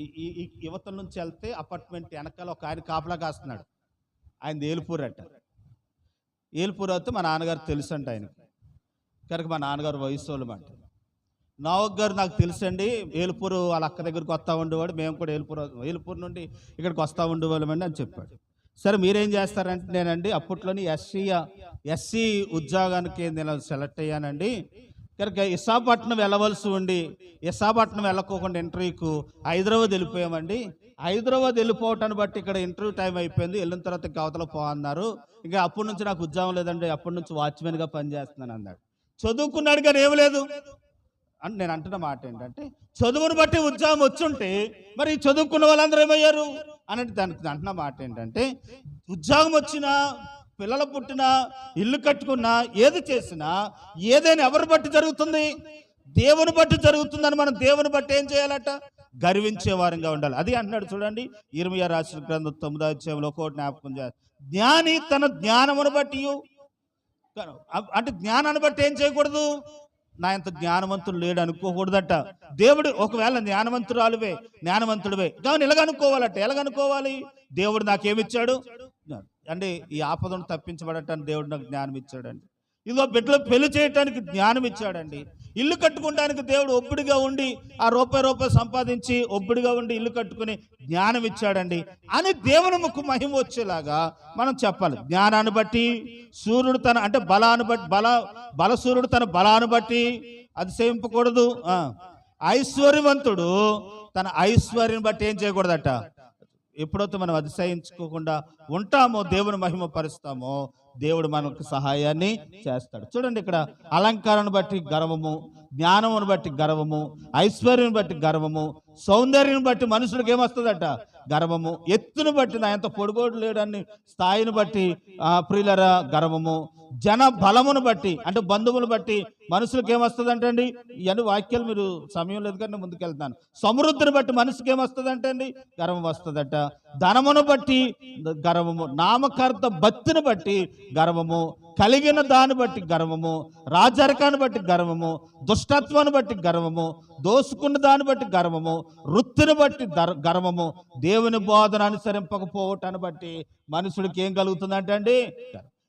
ఈ యువతల నుంచి వెళ్తే అపార్ట్మెంట్ వెనకాల ఒక ఆయన కాపలా కాస్తున్నాడు. ఆయన ఏలుపూరు అట. ఏలుపూరు అయితే మా నాన్నగారు తెలుసు అంట ఆయనకి. కనుక మా నాన్నగారు వయసు వాళ్ళమాట. నావక్ గారు నాకు తెలుసండి, ఏలుపూరు వాళ్ళ అక్క దగ్గరికి వస్తూ ఉండేవాడు, మేము కూడా ఏలుపూరు నుండి ఇక్కడికి వస్తూ ఉండేవాళ్ళమండి అని చెప్పాడు. సరే మీరేం చేస్తారంటే, నేనండి అప్పట్లోని ఎస్సీ ఉద్యోగానికి నేను సెలెక్ట్ అయ్యానండి. కనుక విశాఖపట్నం వెళ్ళవలసి ఉండి విశాఖపట్నం వెళ్ళకోకుండా ఇంటర్వ్యూకు హైదరాబాద్ వెళ్ళిపోయామండి. హైదరాబాద్ వెళ్ళిపోవటాన్ని బట్టి ఇక్కడ ఇంటర్వ్యూ టైం అయిపోయింది, వెళ్ళిన తర్వాత ఇంకా అవతల అన్నారు. ఇంకా అప్పటి నుంచి నాకు ఉద్యోగం లేదండి, అప్పటి నుంచి వాచ్మెన్గా పనిచేస్తున్నాను అన్నాడు. చదువుకున్నాడు కానీ ఏమి లేదు అని నేను అంటున్న మాట ఏంటంటే, చదువును బట్టి ఉద్యోగం వచ్చుంటే మరి చదువుకున్న వాళ్ళందరూ ఏమయ్యారు అని దానికి అంటున్న మాట ఏంటంటే, ఉద్యోగం వచ్చినా, పిల్లలు పుట్టినా, ఇల్లు కట్టుకున్నా, ఏది చేసినా ఏదైనా ఎవరు బట్టి జరుగుతుంది? దేవుని బట్టి జరుగుతుందని మనం దేవుని బట్టి ఏం చేయాలట? గర్వించే వారంగా ఉండాలి. అది అంటున్నాడు చూడండి, ఇర్మీయా రాసిన గ్రంథం 9వ అధ్యాయంలో ఒకటి జ్ఞాపకం చేయాలి. జ్ఞాని తన జ్ఞానమును బట్టి, అంటే జ్ఞానాన్ని బట్టి ఏం చేయకూడదు? నా ఎంత జ్ఞానవంతుడు లేడు అనుకోకూడదట. దేవుడు ఒకవేళ జ్ఞానవంతుడివే కానీ ఎలాగనుకోవాలట? ఎలాగనుకోవాలి? దేవుడు నాకేమిచ్చాడు అంటే, ఈ ఆపదను తప్పించబడటానికి దేవుడు నాకు జ్ఞానం ఇచ్చాడండి. ఇదిగో బిడ్డలు పెళ్లి చేయటానికి జ్ఞానం ఇచ్చాడండి. ఇల్లు కట్టుకోవడానికి దేవుడు ఒబ్బడిగా ఉండి ఆ రూపాయి సంపాదించి ఒబ్బడిగా ఉండి ఇల్లు కట్టుకుని జ్ఞానం ఇచ్చాడండి అని దేవుని ముక్కు మహిమ వచ్చేలాగా మనం చెప్పాలి. జ్ఞానాన్ని బట్టి సూర్యుడు తన అంటే బలసూర్యుడు తన బలాన్ని బట్టి అతిశయింపకూడదు. ఐశ్వర్యవంతుడు తన ఐశ్వర్యం బట్టి ఏం చేయకూడదట? ఎప్పుడైతే మనం అతిశయించుకోకుండా ఉంటామో, దేవుని మహిమ పరుస్తామో, దేవుడు మనకు సహాయాన్ని చేస్తాడు. చూడండి, ఇక్కడ అలంకారాన్ని బట్టి గర్వము, జ్ఞానమును బట్టి గర్వము, ఐశ్వర్యం బట్టి గర్వము, సౌందర్యం బట్టి మనుషులకు ఏమొస్తుందట? గర్వము. ఎత్తును బట్టి నా ఎంత పొడుగోడు లేడని స్థాయిని బట్టి ప్రియులరా గర్వము. జన బలమును బట్టి అంటే బంధువులు బట్టి మనుషులకు ఏమొస్తుంది అండి? ఇవన్నీ వాక్యాలు మీరు సమయం లేదు కానీ ముందుకెళ్తాను. సమృద్ధిని బట్టి మనిషికి ఏమొస్తుంది అండి? గర్వం వస్తుందట. ధనమును బట్టి గర్వము, నామకార్థ భక్తిని బట్టి గర్వము, కలిగిన దాన్ని బట్టి గర్వము, రాజరికాన్ని బట్టి గర్వము, దుష్టత్వాన్ని బట్టి గర్వము, దోసుకున్న దాన్ని బట్టి గర్వము, వృత్తిని బట్టి గర్వము, దేవుని బోధన అనుసరింపకపోవటాన్ని బట్టి మనుషుడికి ఏం కలుగుతుందంటే అండి?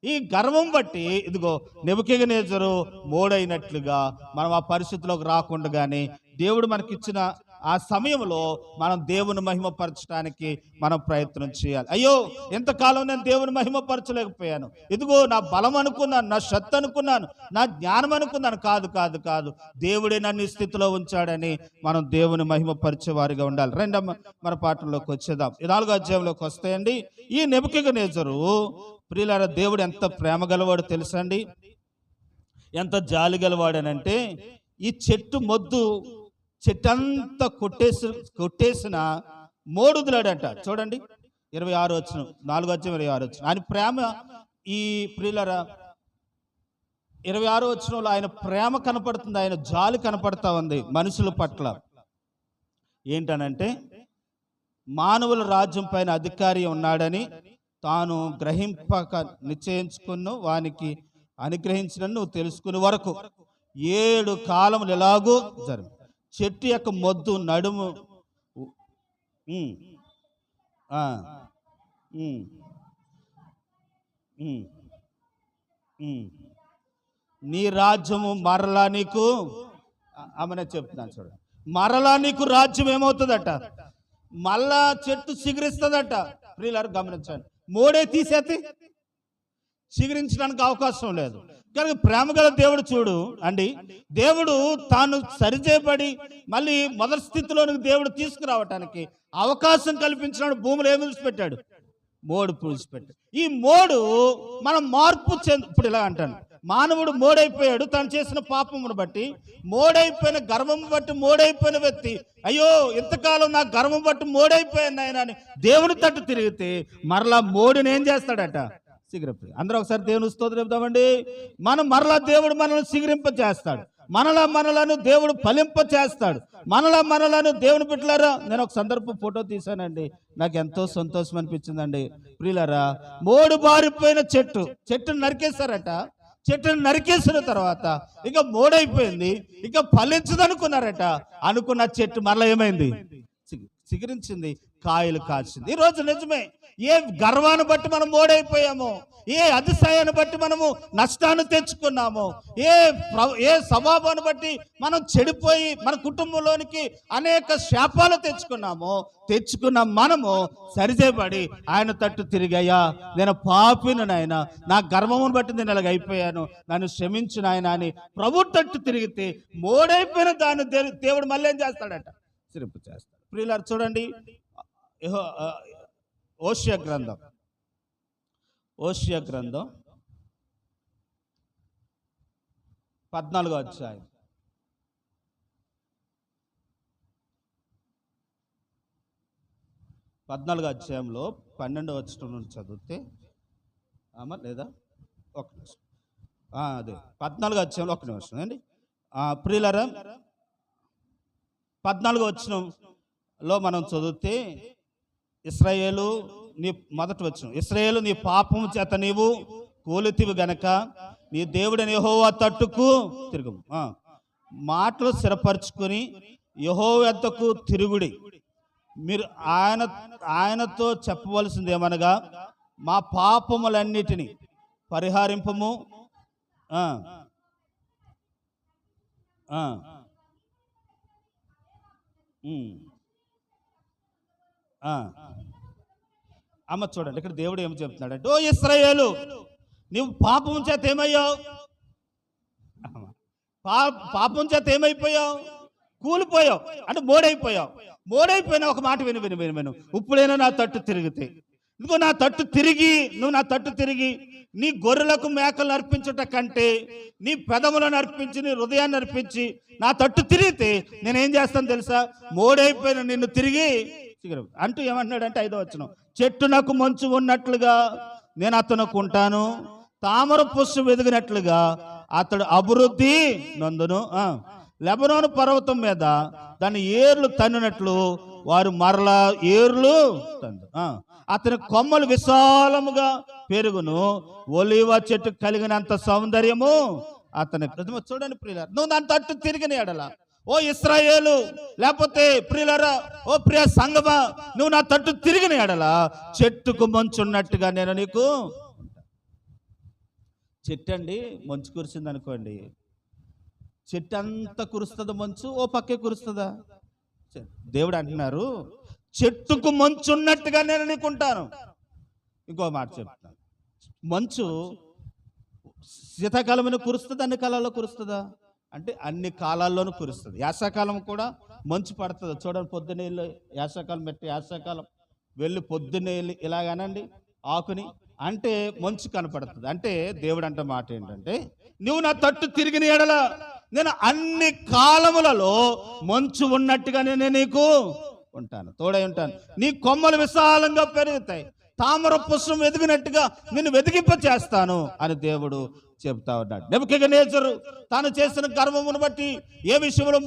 ఈ గర్వం బట్టి ఇదిగో నెబుకద్నెజరు మోడైనట్లుగా మనం ఆ పరిస్థితిలోకి రాకుండానే దేవుడు మనకిచ్చిన ఆ సమయంలో మనం దేవుని మహిమపరచడానికి మనం ప్రయత్నం చేయాలి. అయ్యో, ఎంతకాలం నేను దేవుని మహిమపరచలేకపోయాను, ఇదిగో నా బలం అనుకున్నాను, నా శక్తి అనుకున్నాను, నా జ్ఞానం అనుకున్నాను. కాదు, దేవుడే నన్ను ఈ స్థితిలో ఉంచాడని మనం దేవుని మహిమపరిచే వారిగా ఉండాలి. రెండవ మన పాఠంలోకి వచ్చేద్దాం. 4వ అధ్యాయంలోకి వస్తాయండి. ఈ నెబుకద్నెజరు ప్రియులారా, దేవుడు ఎంత ప్రేమ గలవాడు తెలుసండి, ఎంత జాలి గలవాడనంటే, ఈ చెట్టంతా కొట్టేసిన మోడుదులాడంట. చూడండి 26 వచనం, 4వ అధ్యాయం 26 వచనం. ఆయన ప్రేమ, ఈ ప్రియులారా 26 వచనంలో ఆయన ప్రేమ కనపడుతుంది, ఆయన జాలి కనపడతా ఉంది మనుషుల పట్ల. ఏంటనంటే, మానవుల రాజ్యం పైన అధికారి ఉన్నాడని తాను గ్రహింపక నిశ్చయించుకున్న వానికి అనుగ్రహించిన నువ్వు తెలుసుకునే వరకు 7 కాలములు ఎలాగో జరిగి చెట్టు యొక్క మొద్దు నడుము నీ రాజ్యము మరలా నీకు, ఆమెనే చెప్తున్నాను చూడండి, మరలా నీకు రాజ్యం ఏమవుతుందట? మళ్ళా చెట్టు చిగురిస్తుందట. ప్రియులారు గమనించండి, మోడే తీసేస్తే చిగురించడానికి అవకాశం లేదు. కనుక ప్రేమగల దేవుడు చూడు అండి, దేవుడు తాను సరిచేయబడి మళ్ళీ మొదటి స్థితిలోనికి దేవుడు తీసుకురావటానికి అవకాశం కల్పించినాడు. భూమిలో ఏమి విడిచిపెట్టాడు? మోడు పూసిపెట్టు. ఈ మోడు మనం మార్పు ఇప్పుడు ఇలా అంటాను, మానవుడు మోడైపోయాడు తను చేసిన పాపమును బట్టి. మోడైపోయిన గర్వం బట్టి మోడైపోయిన వ్యక్తి, అయ్యో ఇంతకాలం నా గర్వం బట్టి మోడైపోయాను ఆయన అని దేవుని తట్టు తిరిగితే మరలా మోడుని ఏం చేస్తాడట? సిగరింప. అందరూ ఒకసారి దేవుని స్తోత్రం చెప్తామండి. మనం మరలా దేవుడు మనల్ని సిగరింప చేస్తాడు, మనలను దేవుడు ఫలింప చేస్తాడు, మనలను దేవుని బిడ్డలారా. నేను ఒక సందర్భం ఫోటో తీశానండి, నాకు ఎంతో సంతోషం అనిపించిందండి. ప్రియులారా, మోడు బారిపోయిన చెట్టును నరికేశారట. చెట్టును నరికేసిన తర్వాత ఇక మోడైపోయింది, ఇక ఫలించదనుకున్నారట. అనుకున్న చెట్టు మరలా ఏమైంది? చిగురించింది, కాయలు కాల్చింది. ఈరోజు నిజమే, ఏ గర్వాన్ని బట్టి మనం మోడైపోయామో, ఏ అతిశయాన్ని బట్టి మనము నష్టాన్ని తెచ్చుకున్నామో, ఏ స్వభావాన్ని బట్టి మనం చెడిపోయి మన కుటుంబంలోనికి అనేక శాపాలు తెచ్చుకున్న మనము సరిచేయబడి ఆయన తట్టు తిరిగయ్యా, నేను పాపిను నాయన, నా గర్వమును బట్టి నేను ఇలాగ అయిపోయాను, నన్ను క్షమించు నాయన అని ప్రభు తట్టు తిరిగితే మోడైపోయిన దాన్ని దేవుడు మళ్ళీ ఏం చేస్తాడట? సిరింప చేస్తాడు. ప్రియులారు చూడండి, ఓషియా గ్రంథం 14వ అధ్యాయం 14వ అధ్యాయంలో 12వ వచనం నుంచి చదివితే లేదా ఒక నిమిషం, అదే 14వ అధ్యాయంలో ఒక నిమిషం అండి. ప్రియులారా, 14వ వచనంలో మనం చదివితే, ఇశ్రాయేలు నీ మొదటి వచనం, ఇశ్రాయేలు నీ పాపము చేత నీవు కూలితివి గనక నీ దేవుడని యెహోవా తట్టుకు తిరుగుము. మాటలు స్థిరపరచుకొని యెహోవా యొద్దకు తిరుగుడి. మీరు ఆయనతో చెప్పవలసింది ఏమనగా, మా పాపములన్నిటినీ పరిహారింపము. అమ్మ చూడండి, ఇక్కడ దేవుడు ఏమి చెప్తున్నాడంటే, ఓ ఇశ్రాయేలు, నీవు పాపం చేత ఏమయ్యావు? పాపం చేత ఏమైపోయావు? కూలిపోయావు, అంటే మోడైపోయినా ఒక మాట విను. ఇప్పుడైనా నా తట్టు తిరిగితే, నువ్వు నా తట్టు తిరిగి నీ గొర్రెలకు మేకలు అర్పించుట కంటే నీ పెదములను అర్పించి నీ హృదయాన్ని అర్పించి నా తట్టు తిరిగితే నేనేం చేస్తాను తెలుసా? మోడైపోయిన నిన్ను తిరిగి అంటూ ఏమంటున్నాడంటే 5వ వచనం, చెట్టు నాకు మంచు ఉన్నట్లుగా నేను అతనుకు ఉంటాను, తామర పుష్పం వెదిగినట్లుగా అతడు అభివృద్ధి నందును. లెబనోను పర్వతం మీద దాని ఏర్లు తన్నినట్లు వారు మరలా ఏర్లు తందు. అతని కొమ్మలు విశాలముగా పెరుగును, ఒలీవ చెట్టు కలిగినంత సౌందర్యము అతని. చూడండి ప్రియులారా, నువ్వు దాని తట్టు తిరిగిన ఎడల, ఓ ఇశ్రాయేలు, లేకపోతే ప్రియులారా, ఓ ప్రియ సంగమా, నువ్వు నా తట్టు తిరిగిన ఎడల చెట్టుకు మంచున్నట్టుగా నేను నీకు. చెట్టు అండి మంచు కురిసింది అనుకోండి, చెట్టు అంతా కురుస్తుందా మంచు? ఓ పక్కే కురుస్తుందా? దేవుడు అంటున్నారు, చెట్టుకు మంచు ఉన్నట్టుగా నేను నీకుంటాను. ఇంకో మాట చెప్తాను, మంచు శీతాకాలం కురుస్తుంది, అన్ని కాలాల్లో కురుస్తుందా అంటే అన్ని కాలాల్లోనూ కురుస్తుంది. యాసకాలం కూడా మంచు పడుతుంది. చూడండి, పొద్దున్నే యాసకాలం పెట్టి యాసకాలం వెళ్ళి పొద్దున్నే ఇలాగనండి ఆకుని అంటే మంచు కనపడుతుంది. అంటే దేవుడు అంటే మాట ఏంటంటే, నువ్వు నా తట్టు తిరిగిన ఎడల నేను అన్ని కాలములలో మంచు ఉన్నట్టుగా నేను నీకు ఉంటాను, తోడై ఉంటాను. నీ కొమ్మలు విశాలంగా పెరుగుతాయి, తామర పుష్పం ఎదిగినట్టుగా నిన్ను వెదిగింప చేస్తాను అని దేవుడు చెప్తా ఉన్నాడు. నెబుకద్నెజరు తాను చేసిన గర్వమును బట్టి ఏ విషయంలో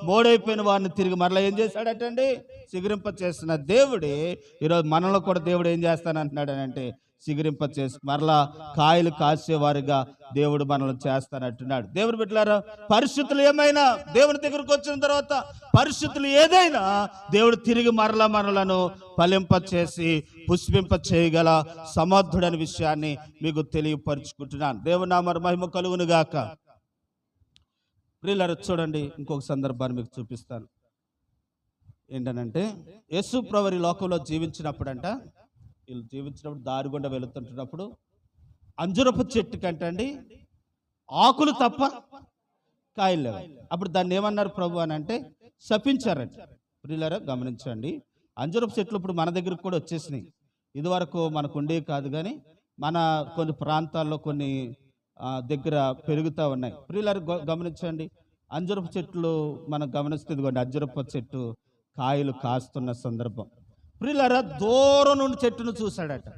మోడైపోయిన వారిని తిరిగి మరలా ఏం చేశాడటండి? సిగురింప చేసిన దేవుడే ఈరోజు మనలో కూడా దేవుడు ఏం చేస్తానంటున్నాడు అంటే, సిగురింప చేసి మరలా కాయలు కాసేవారిగా దేవుడు మనల్ని చేస్తానంటున్నాడు. దేవుడు బిడ్డలారా, పరిస్థితులు ఏమైనా దేవుని దగ్గరకు వచ్చిన తర్వాత, పరిస్థితులు ఏదైనా దేవుడు తిరిగి మరలా మనలను ఫలింప చేసి పుష్పింప చేయగల సమర్థుడని విషయాన్ని మీకు తెలియపరుచుకుంటున్నాను. దేవుని నామ మహిమ కలుగును గాక. ప్రియులారా చూడండి, ఇంకొక సందర్భాన్ని మీకు చూపిస్తాను. ఏంటనంటే, యేసు ప్రభువు ఈ లోకంలో వీళ్ళు జీవించినప్పుడు దారి గుండా వెళుతుంటున్నప్పుడు అంజురపు చెట్టు కంటండి ఆకులు తప్ప కాయలు లేవు. అప్పుడు దాన్ని ఏమన్నారు ప్రభు అని అంటే, శపించారంట. ప్రియులారా గమనించండి, అంజురపు చెట్లు ఇప్పుడు మన దగ్గరకు కూడా వచ్చేసినాయి. ఇదివరకు మనకు ఉండేవి కాదు, కానీ మన కొన్ని ప్రాంతాల్లో కొన్ని దగ్గర పెరుగుతూ ఉన్నాయి. ప్రియులారు గమనించండి, అంజరపు చెట్లు మనం గమనిస్తే ఇదిగోండి, అంజరపు చెట్టు కాయలు కాస్తున్న సందర్భం. ప్రియులారా, దూరం నుండి చెట్టును చూశాడట,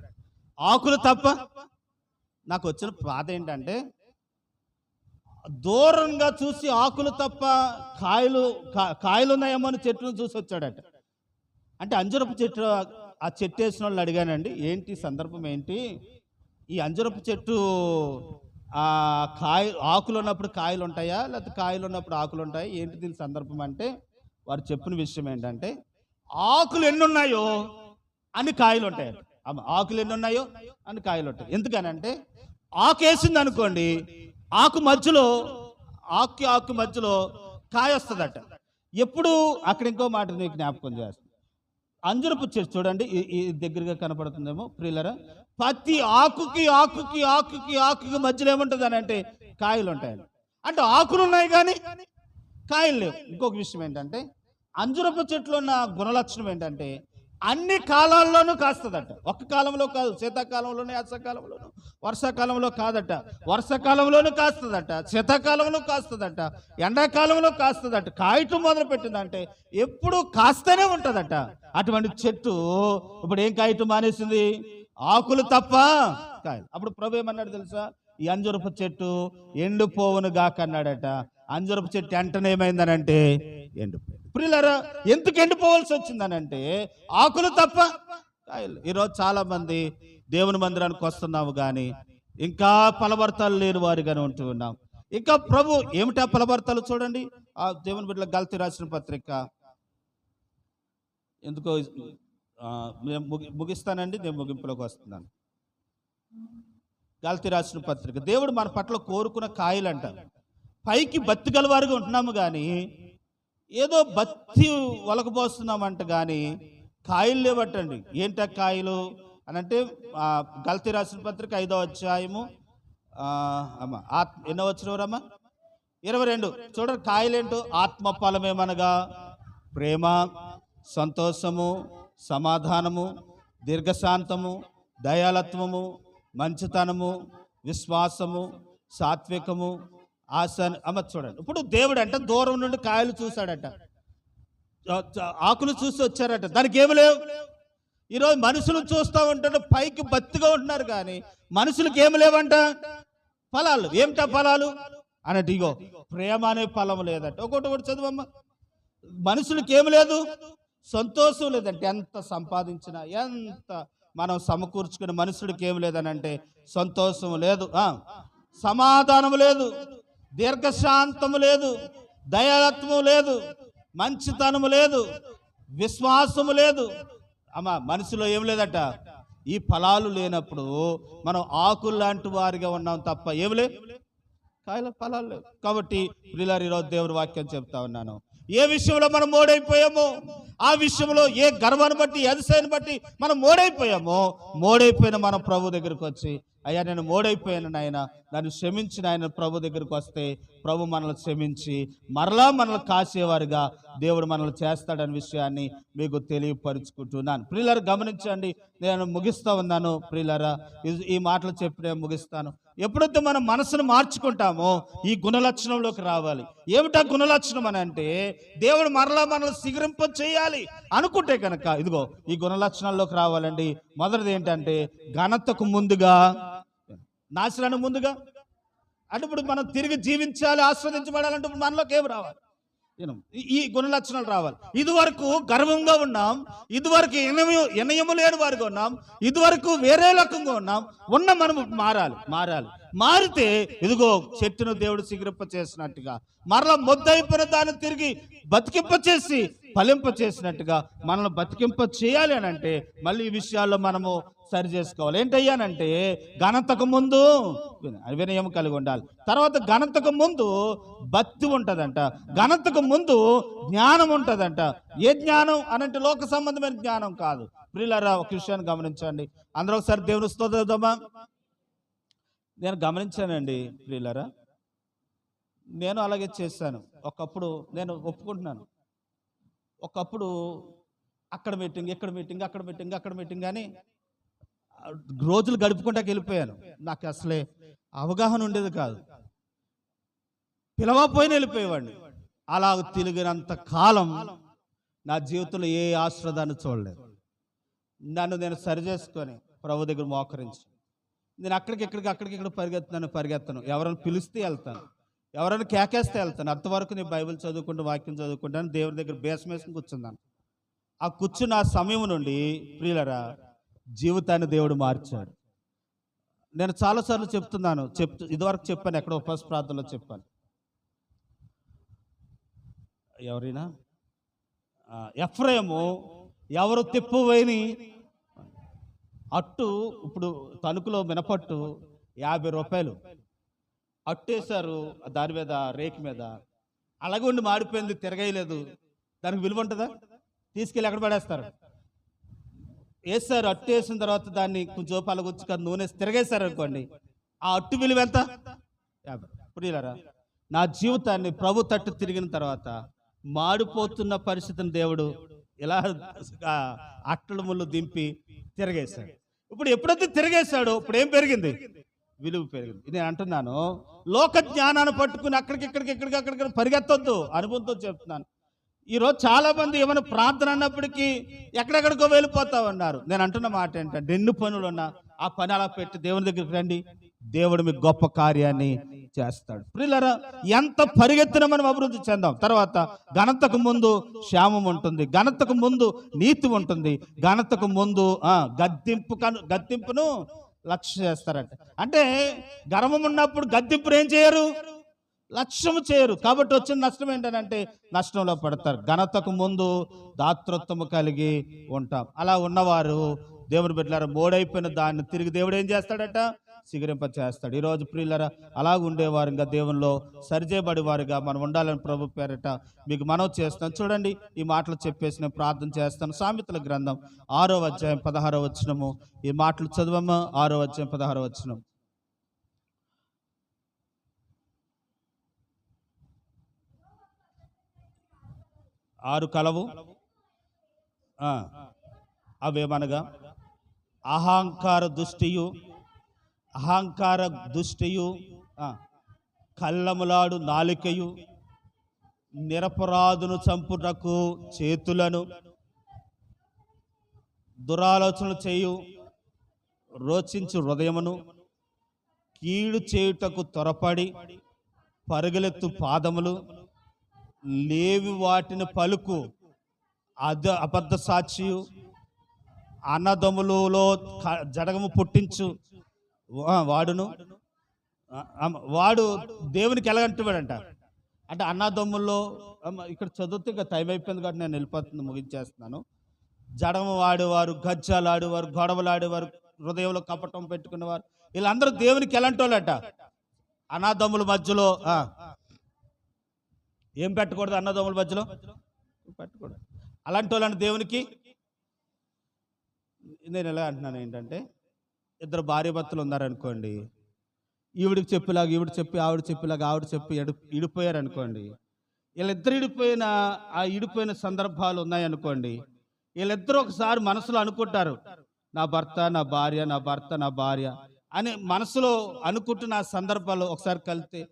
ఆకులు తప్ప. నాకు వచ్చిన బాధ ఏంటంటే, దూరంగా చూసి ఆకులు తప్ప కాయలు ఉన్నాయేమో అని చెట్టును చూసి వచ్చాడట. అంటే అంజరపు చెట్టు, ఆ చెట్టు వేసిన వాళ్ళు అడిగానండి, ఏంటి సందర్భం ఏంటి, ఈ అంజరపు చెట్టు ఆకులు ఉన్నప్పుడు కాయలు ఉంటాయా, లేకపోతే కాయలు ఉన్నప్పుడు ఆకులు ఉంటాయా, ఏంటి దీని సందర్భం అంటే, వారు చెప్పిన విషయం ఏంటంటే, ఆకులు ఎన్ని ఉన్నాయో అన్ని కాయలు ఉంటాయి. ఆకులు ఎన్ని ఉన్నాయో అన్ని కాయలు ఉంటాయి. ఎందుకనంటే, ఆకు వేసింది అనుకోండి, ఆకు మధ్యలో కాయ వస్తుందట. ఎప్పుడు అక్కడ ఇంకో మాట నీకు జ్ఞాపకం చేస్తాను. అంజరపు చెట్టు చూడండి, ఈ దగ్గరగా కనపడుతుందేమో ప్రియులరా, ప్రతి ఆకుకి మధ్యలో ఏముంటుంది అని అంటే కాయలు ఉంటాయండి. అంటే ఆకులు ఉన్నాయి కానీ కాయలు లేవు. ఇంకొక విషయం ఏంటంటే, అంజరపు చెట్లు ఉన్న గుణలక్షణం ఏంటంటే, అన్ని కాలాల్లోనూ కాస్తుందట. ఒక్క కాలంలో కాదు, శీతాకాలంలోనే, యాసకాలంలోనూ, వర్షాకాలంలో కాదట. వర్షాకాలంలోనూ కాస్తుందట, శీతాకాలంలో కాస్తుందట, ఎండాకాలంలో కాస్తుందట. కాయటం మొదలు పెట్టిందంటే ఎప్పుడు కాస్తూనే ఉంటుందట. అటువంటి చెట్టు ఇప్పుడు ఏం కాయటం మానేసింది? ఆకులు తప్ప కాయలు. అప్పుడు ప్రభు ఏమన్నాడు తెలుసా? ఈ అంజరపు చెట్టు ఎండిపోవును గాక అన్నాడట. అంజరపు చెట్టు వెంటనే ఏమైందనంటే ఎండిపోయింది. ప్రియులారా, ఎందుకు ఎండిపోవాల్సి వచ్చిందనంటే ఆకులు తప్ప కాయలు. ఈరోజు చాలా మంది దేవుని మందిరానికి వస్తున్నాము కానీ ఇంకా ఫలభర్తలు లేని వారిగానే ఉంటూ ఉన్నాం. ఇంకా ప్రభు ఏమిటా ఫలభర్తలు? చూడండి, ఆ దేవుని బిడ్డల గల్తీ రాసిన పత్రిక, ఎందుకో ముగిస్తానండి, నేను ముగింపులోకి వస్తున్నాను. గల్తీ రాసిన పత్రిక, దేవుడు మన పట్ల కోరుకున్న కాయలు అంట. పైకి బత్తి గలవారుగా ఉంటున్నాము కానీ ఏదో బత్తి ఒలకపోస్తున్నామంట, కానీ కాయలు లేవట్టండి. ఏంట కాయలు అని అంటే, గల్తీ రాసిన పత్రిక 5వ అధ్యాయము ఎన్నో వచ్చినవరమ్మా 22 చూడండి. కాయలేంటో, ఆత్మ ఫలమేమనగా ప్రేమ, సంతోషము, సమాధానము, దీర్ఘశాంతము, దయాలత్వము, మంచితనము, విశ్వాసము, సాత్వికము, ఆశ. చూడండి, ఇప్పుడు దేవుడు అంట దూరం నుండి కాయలు చూశాడట, ఆకులు చూసి వచ్చారట, దానికి ఏమి లేవు. ఈరోజు మనుషులు చూస్తూ ఉంటారు, పైకి బతిగా ఉంటున్నారు కానీ మనుషులకి ఏమి లేవంట ఫలాలు. ఏమిటా ఫలాలు అన్నట్టు, ఇగో ప్రేమ అనే ఫలం లేదట. ఒకటి చదువమ్మ. మనుషులకి ఏమి లేదు, సంతోషం లేదంటే. ఎంత సంపాదించినా, ఎంత మనం సమకూర్చుకున్న మనుషుడికి ఏమి లేదనంటే సంతోషం లేదు, సమాధానం లేదు, దీర్ఘశాంతము లేదు, దయాలత్వము లేదు, మంచితనము లేదు, విశ్వాసము లేదు. మనసులో ఏం లేదట. ఈ ఫలాలు లేనప్పుడు మనం ఆకులు లాంటి వారిగా ఉన్నాం తప్ప ఏమి లేవు, కాయల ఫలాలు లేవు. కాబట్టి ప్రియులారా, ఈరోజు దేవుడి వాక్యం చెప్తా ఉన్నాను. ఏ విషయంలో మనం మోడైపోయామో, ఆ విషయంలో ఏ గర్వాన్ని బట్టి, అతిశయాన్ని బట్టి మనం మోడైపోయిన మనం ప్రభు దగ్గరికి వచ్చి, అయ్యా నేను మోడైపోయాను నాయన, నన్ను క్షమించిన ఆయన ప్రభు దగ్గరికి వస్తే ప్రభు మనల్ని క్షమించి మరలా మనల్ని కాసేవారుగా దేవుడు మనల్ని చేస్తాడనే విషయాన్ని మీకు తెలియపరుచుకుంటున్నాను. ప్రియులారా, గమనించండి, నేను ముగిస్తా ఉన్నాను. ప్రియులారా, ఈ మాటలు చెప్పి నేను ముగిస్తాను. ఎప్పుడైతే మనం మనసును మార్చుకుంటామో ఈ గుణలక్షణంలోకి రావాలి. ఏమిటా గుణలక్షణం అని అంటే, దేవుడు మరలా మనల్ని సిగరింప చేయాలి అనుకుంటే కనుక ఇదిగో ఈ గుణలక్షణాల్లోకి రావాలండి. మొదటిది ఏంటంటే, ఘనతకు ముందుగా, నాశనానికి ముందుగా. అంటే ఇప్పుడు మనం తిరిగి జీవించాలి, ఆస్వాదించబడాలంటే మనలోకి ఏమి రావాలి? ఈ గుణలక్షణాలు రావాలి. ఇదివరకు గర్వంగా ఉన్నాం, ఇదివరకు వినయము లేని వారిగా ఉన్నాం, ఇదివరకు వేరే రకంగా ఉన్నాం. మనం మారితే ఇదిగో చెట్టును దేవుడు సిగిరింప చేసినట్టుగా, మరలా మొద్దయిపోయిన దాన్ని తిరిగి బతికింప చేసి ఫలింప చేసినట్టుగా మనల్ని బతికింప చేయాలి అని అంటే మళ్ళీ ఈ విషయాల్లో మనము సరి చేసుకోవాలి. ఏంటయ్యానంటే, ఘనతకు ముందు వినయం కలిగి ఉండాలి. తర్వాత ఘనతకు ముందు భక్తి ఉంటుందంట, ఘనతకు ముందు జ్ఞానం ఉంటుందంట. ఏ జ్ఞానం అనంటే లోక సంబంధమైన జ్ఞానం కాదు. ప్రియులారా, ఒక విషయాన్ని గమనించండి. అందరూ ఒకసారి దేవుని స్తోత్రమా. నేను గమనించానండి ప్రియులారా, నేను అలాగే చేశాను. ఒకప్పుడు నేను ఒప్పుకుంటున్నాను, ఒకప్పుడు అక్కడ మీటింగ్, ఇక్కడ మీటింగ్, అక్కడ మీటింగ్, అక్కడ మీటింగ్ అని రోజులు గడుపుకుంటాకి వెళ్ళిపోయాను. నాకు అసలే అవగాహన ఉండేది కాదు. పిలవపోయిన వెళ్ళిపోయేవాడిని. అలా తిరిగినంత కాలం నా జీవితంలో ఏ ఆశ్రదాన్ని చూడలేదు. నన్ను నేను సరి చేసుకొని ప్రభు దగ్గర మోకరించి నేను అక్కడికి పరిగెత్తను. ఎవరైనా పిలిస్తే వెళ్తాను, ఎవరైనా కేకేస్తే వెళ్తాను. అంతవరకు నేను బైబిల్ చదువుకుంటూ వాక్యం చదువుకుంటాను. దేవుని దగ్గర బేసం వేసుకుని కూర్చున్నాను. ఆ కూర్చున్న ఆ సమయం నుండి ప్రియులరా జీవితాన్ని దేవుడు మార్చాడు. నేను చాలాసార్లు చెప్తున్నాను, ఇదివరకు చెప్పాను, ఎక్కడ ఉపవాస ప్రార్థనలో చెప్పాను. ఎవరైనా ఎఫ్రాయిము ఎవరు తిప్పువేని అట్టు, ఇప్పుడు తణుకులో మినపట్టు 50 రూపాయలు అట్టేశారు దాని మీద, రేకు మీద. అలాగే ఉండి మాడిపోయింది, తిరగలేదు. దానికి విలువ ఉంటుందా? తీసుకెళ్ళి ఎక్కడ పడేస్తారు? వేస్తారు. అట్టు వేసిన తర్వాత దాన్ని కొంచెం పలగొచ్చి నూనె తిరగేస్తారు అనుకోండి, ఆ అట్టు విలువ ఎంత? 50. ప్రియులారా, నా జీవితాన్ని ప్రభు తట్టు తిరిగిన తర్వాత మాడిపోతున్న పరిస్థితిని దేవుడు ఇలా అట్టల ముళ్ళు దింపి తిరగేశాడు. ఇప్పుడు ఎప్పుడైతే తిరగేశాడో ఇప్పుడు ఏం పెరిగింది? విలువ పెరిగింది. నేను అంటున్నాను, లోక జ్ఞానాన్ని పట్టుకుని అక్కడికి పరిగెత్తొద్దు. అనుభవంతో చెప్తున్నాను. ఈరోజు చాలా మంది ఏమైనా ప్రార్థన అన్నప్పటికీ ఎక్కడెక్కడికో వెళ్ళిపోతా ఉన్నారు. నేను అంటున్న మాట ఏంటంటే, ఎన్ని పనులు ఉన్నా ఆ పని అలా పెట్టి దేవుని దగ్గరికి రండి, దేవుడు మీకు గొప్ప కార్యాన్ని చేస్తాడు. ప్రియులారా, ఎంత పరిగెత్తిన మనం అభివృద్ధి చెందాం. తర్వాత ఘనతకు ముందు క్షేమం ఉంటుంది, ఘనతకు ముందు నీతి ఉంటుంది, ఘనతకు ముందు గద్దింపును లక్ష్య చేస్తారంట. అంటే గర్వం ఉన్నప్పుడు గద్దింపును ఏం చేయరు? లక్ష్యము చేయరు. కాబట్టి వచ్చిన నష్టం ఏంటంటే నష్టంలో పడతారు. ఘనతకు ముందు దాతృత్వము కలిగి ఉంటాం. అలా ఉన్నవారు దేవుని బిడ్డలారా మోడైపోయిన దాన్ని తిరిగి దేవుడు ఏం చేస్తాడట? సిగరింప చేస్తాడు. ఈరోజు ప్రియులరా అలాగ ఉండేవారుగా దేవునిలో సరిచేయబడి వారుగా మనం ఉండాలని ప్రభు పేరట మీకు మనవి చేస్తాను. చూడండి, ఈ మాటలు చెప్పేసి నేను ప్రార్థన చేస్తాను. సామెతల గ్రంథం 6వ అధ్యాయం 16వ వచనము. ఈ మాటలు చదవమ్మా. 6వ అధ్యాయం 16వ వచనం. ఆరు కలవు అవేమనగా అహంకార దుష్టియు, కళ్ళములాడు నాలికయు, నిరపరాధును చంపుటకు చేతులను, దురాలోచనలు చేయు రోచించు హృదయమును, కీడు చేయుటకు త్వరపడి పరుగులెత్తు పాదములు, లేవి వాటిని పలుకు అబద్ధ సాక్షియు, అన్నదమ్ములలో జడగము పుట్టించు వాడు దేవునికి ఎలాగంటువాడంట. అంటే అన్నదమ్ముల్లో ఇక్కడ చదివితే ఇక టైం అయిపోయింది కాబట్టి నేను వెళ్ళిపోతుంది, ముగించేస్తున్నాను. జడము వాడేవారు, గజ్జాలు ఆడేవారు, గొడవలు ఆడేవారు, హృదయంలో కపటం పెట్టుకునేవారు, వీళ్ళందరూ దేవునికి ఎలాంటి వాళ్ళట? అన్నదమ్ముల మధ్యలో ఏం పెట్టకూడదు? అన్నదమ్ముల మధ్యలో పెట్టకూడదు. అలాంటి వాళ్ళని దేవునికి నేను ఎలా అంటున్నాను ఏంటంటే, ఇద్దరు భార్య భర్తలు ఉన్నారనుకోండి, ఈవిడికి చెప్పేలాగా ఈవిడ చెప్పి, ఆవిడ చెప్పేలాగా ఆవిడ చెప్పి ఇడిపోయారు అనుకోండి. వీళ్ళిద్దరు ఇడిపోయిన సందర్భాలు ఉన్నాయనుకోండి. వీళ్ళిద్దరూ ఒకసారి మనసులో అనుకుంటారు, నా భర్త నా భార్య, నా భర్త నా భార్య అని మనసులో అనుకుంటున్న ఆ సందర్భాలు ఒకసారి కలిసి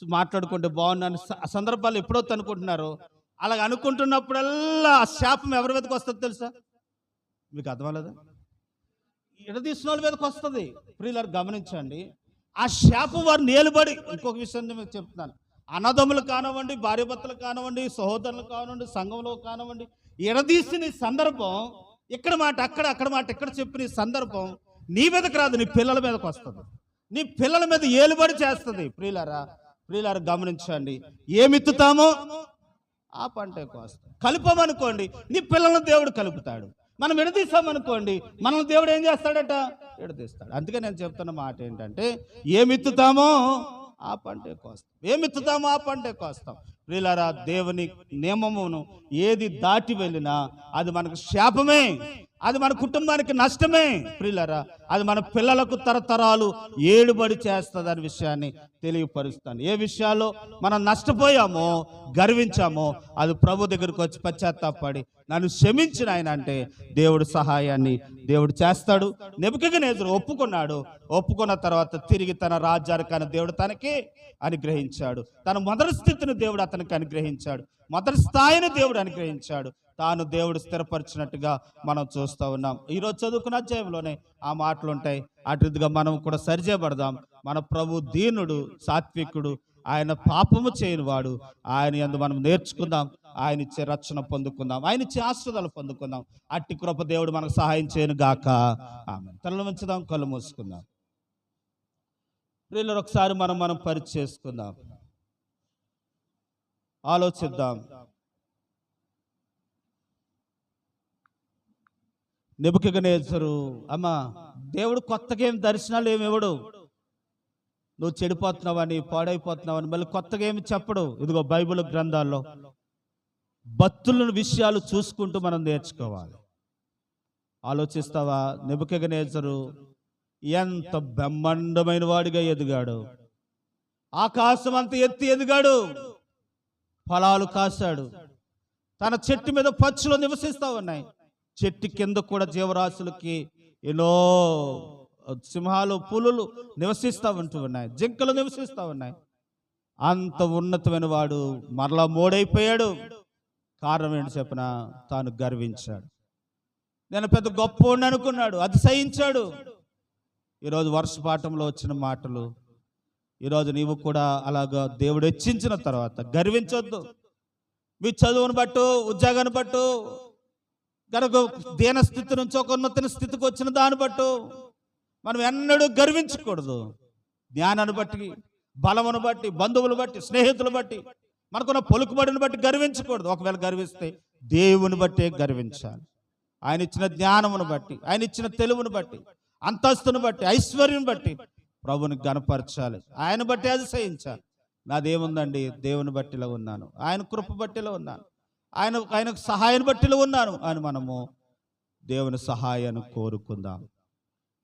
మాట్లాడుకుంటే బాగున్నాను సందర్భాలు ఎప్పుడైతే అనుకుంటున్నారో, అలాగ అనుకుంటున్నప్పుడల్లా ఆ శాపం ఎవరి మీదకి వస్తుంది తెలుసా? మీకు అర్థమలేదా? ఎడదీసిన వాళ్ళ మీదకి వస్తుంది. ప్రియులారు గమనించండి, ఆ శాపం వారు నిలబడి. ఇంకొక విషయం మీకు చెప్తున్నాను, అన్నదమ్ములు కానివ్వండి, భార్య భర్తలు కానివ్వండి, సహోదరులు కానివ్వండి, సంఘంలో కానివ్వండి, ఎడదీసిన సందర్భం ఇక్కడ మాట అక్కడ మాట ఇక్కడ చెప్పిన సందర్భం నీ మీదకి రాదు, నీ పిల్లల మీదకి వస్తుంది, నీ పిల్లల మీద ఏలుబడి చేస్తుంది. ప్రియులారా గమనించండి, ఏమిత్తుతామో ఆ పంటే కోస్తాం. కలుపమనుకోండి, నీ పిల్లలను దేవుడు కలుపుతాడు. మనం ఎడదీస్తామనుకోండి, మనల్ని దేవుడు ఏం చేస్తాడట? ఎడదీస్తాడు. అందుకే నేను చెప్తున్న మాట ఏంటంటే, ఏమిత్తుతామో ఆ పంటే కోస్తాం, ఏమిత్తుతామో ఆ పంటే కోస్తాం. ప్రియులారా, దేవుని నియమమును ఏది దాటి వెళ్ళినా అది మనకు శాపమే, అది మన కుటుంబానికి నష్టమే. ప్రియులారా, అది మన పిల్లలకు తరతరాలు ఏడుబడి చేస్తుంది అనే విషయాన్ని తెలియపరుస్తాను. ఏ విషయాల్లో మనం నష్టపోయామో, గర్వించామో, అది ప్రభు దగ్గరికి వచ్చి పశ్చాత్తాపడి నన్ను క్షమించిన ఆయన అంటే దేవుడు సహాయాన్ని దేవుడు చేస్తాడు. నెబుకద్నెజరు ఒప్పుకున్న తర్వాత తిరిగి తన రాజ్యానికైన దేవుడు తనకి అనుగ్రహించాడు. తన మొదటి స్థితిని దేవుడు అతనికి అనుగ్రహించాడు. మొదటి స్థాయిని దేవుడు అనుగ్రహించాడు. తాను దేవుడు స్థిరపరిచినట్టుగా మనం చూస్తూ ఉన్నాం. ఈరోజు చదువుకున్న అధ్యాయంలోనే ఆ మాటలు ఉంటాయి. అటుగా మనం కూడా సరిచేయబడదాం. మన ప్రభు దీనుడు, సాత్వికుడు, ఆయన పాపము చేయని వాడు. ఆయన యందు మనం నేర్చుకుందాం. ఆయన ఇచ్చే రక్షణ పొందుకుందాం. ఆయన ఇచ్చే ఆశీర్వాదాలు పొందుకుందాం. అట్టి కృప దేవుడు మనకు సహాయం చేయను గాక. ఆమేన్. తలలు వంచుదాం, కళ్ళు మూసుకుందాం. ప్రియులారా, ఒకసారి మనం పరిచయం చేసుకుందాం, ఆలోచిద్దాం. నెబుకద్నెజరు, అమ్మా, దేవుడు కొత్తగా ఏం దర్శనాలు ఏమివ్వడు. నువ్వు చెడిపోతున్నావని, పాడైపోతున్నావని మళ్ళీ కొత్తగా ఏమి చెప్పడు. ఇదిగో బైబిల్ గ్రంథాల్లో భక్తుల విషయాలు చూసుకుంటూ మనం నేర్చుకోవాలి. ఆలోచిస్తావా? నెబుకద్నెజరు ఎంత బ్రహ్మాండమైన వాడిగా ఎదిగాడు. ఆకాశం అంత ఎత్తి ఎదిగాడు. ఫలాలు కాశాడు. తన చెట్టు మీద పక్షులు నివసిస్తా ఉన్నాయి. చెట్టు కింద కూడా జీవరాశులకి ఎన్నో సింహాలు, పులులు నివసిస్తూ ఉంటూ ఉన్నాయి. జింకలు నివసిస్తూ ఉన్నాయి. అంత ఉన్నతమైన వాడు మరలా మోడైపోయాడు. కారణం ఏంటి చెప్పిన? తాను గర్వించాడు. నేను పెద్ద గొప్పవాడిని అనుకున్నాడు, అతిశయించాడు. ఈరోజు వర్షపాఠంలో వచ్చిన మాటలు, ఈరోజు నీవు కూడా అలాగా దేవుడు హెచ్చించిన తర్వాత గర్వించొద్దు. మీ చదువును బట్టు, ఉద్యోగాన్ని బట్టు, కనుక దీన స్థితి నుంచి ఒక ఉన్నత స్థితికి వచ్చిన దాన్ని బట్టు మనం ఎన్నడూ గర్వించకూడదు. జ్ఞానాన్ని బట్టి, బలమును బట్టి, బంధువులు బట్టి, స్నేహితులు బట్టి, మనకున్న పలుకుబడిని బట్టి గర్వించకూడదు. ఒకవేళ గర్విస్తే దేవుని బట్టే గర్వించాలి. ఆయన ఇచ్చిన జ్ఞానమును బట్టి, ఆయన ఇచ్చిన తెలివును బట్టి, అంతస్తును బట్టి, ఐశ్వర్యం బట్టి ప్రభుని గణపరచాలి. ఆయన బట్టి అతిశయించాలి. నాదేముందండి, దేవుని బట్టిలో ఉన్నాను, ఆయన కృప బట్టిలో ఉన్నాను, ఆయనకు సహాయాన్ని బట్టిలో ఉన్నాను అని మనము దేవుని సహాయాన్ని కోరుకుందాం.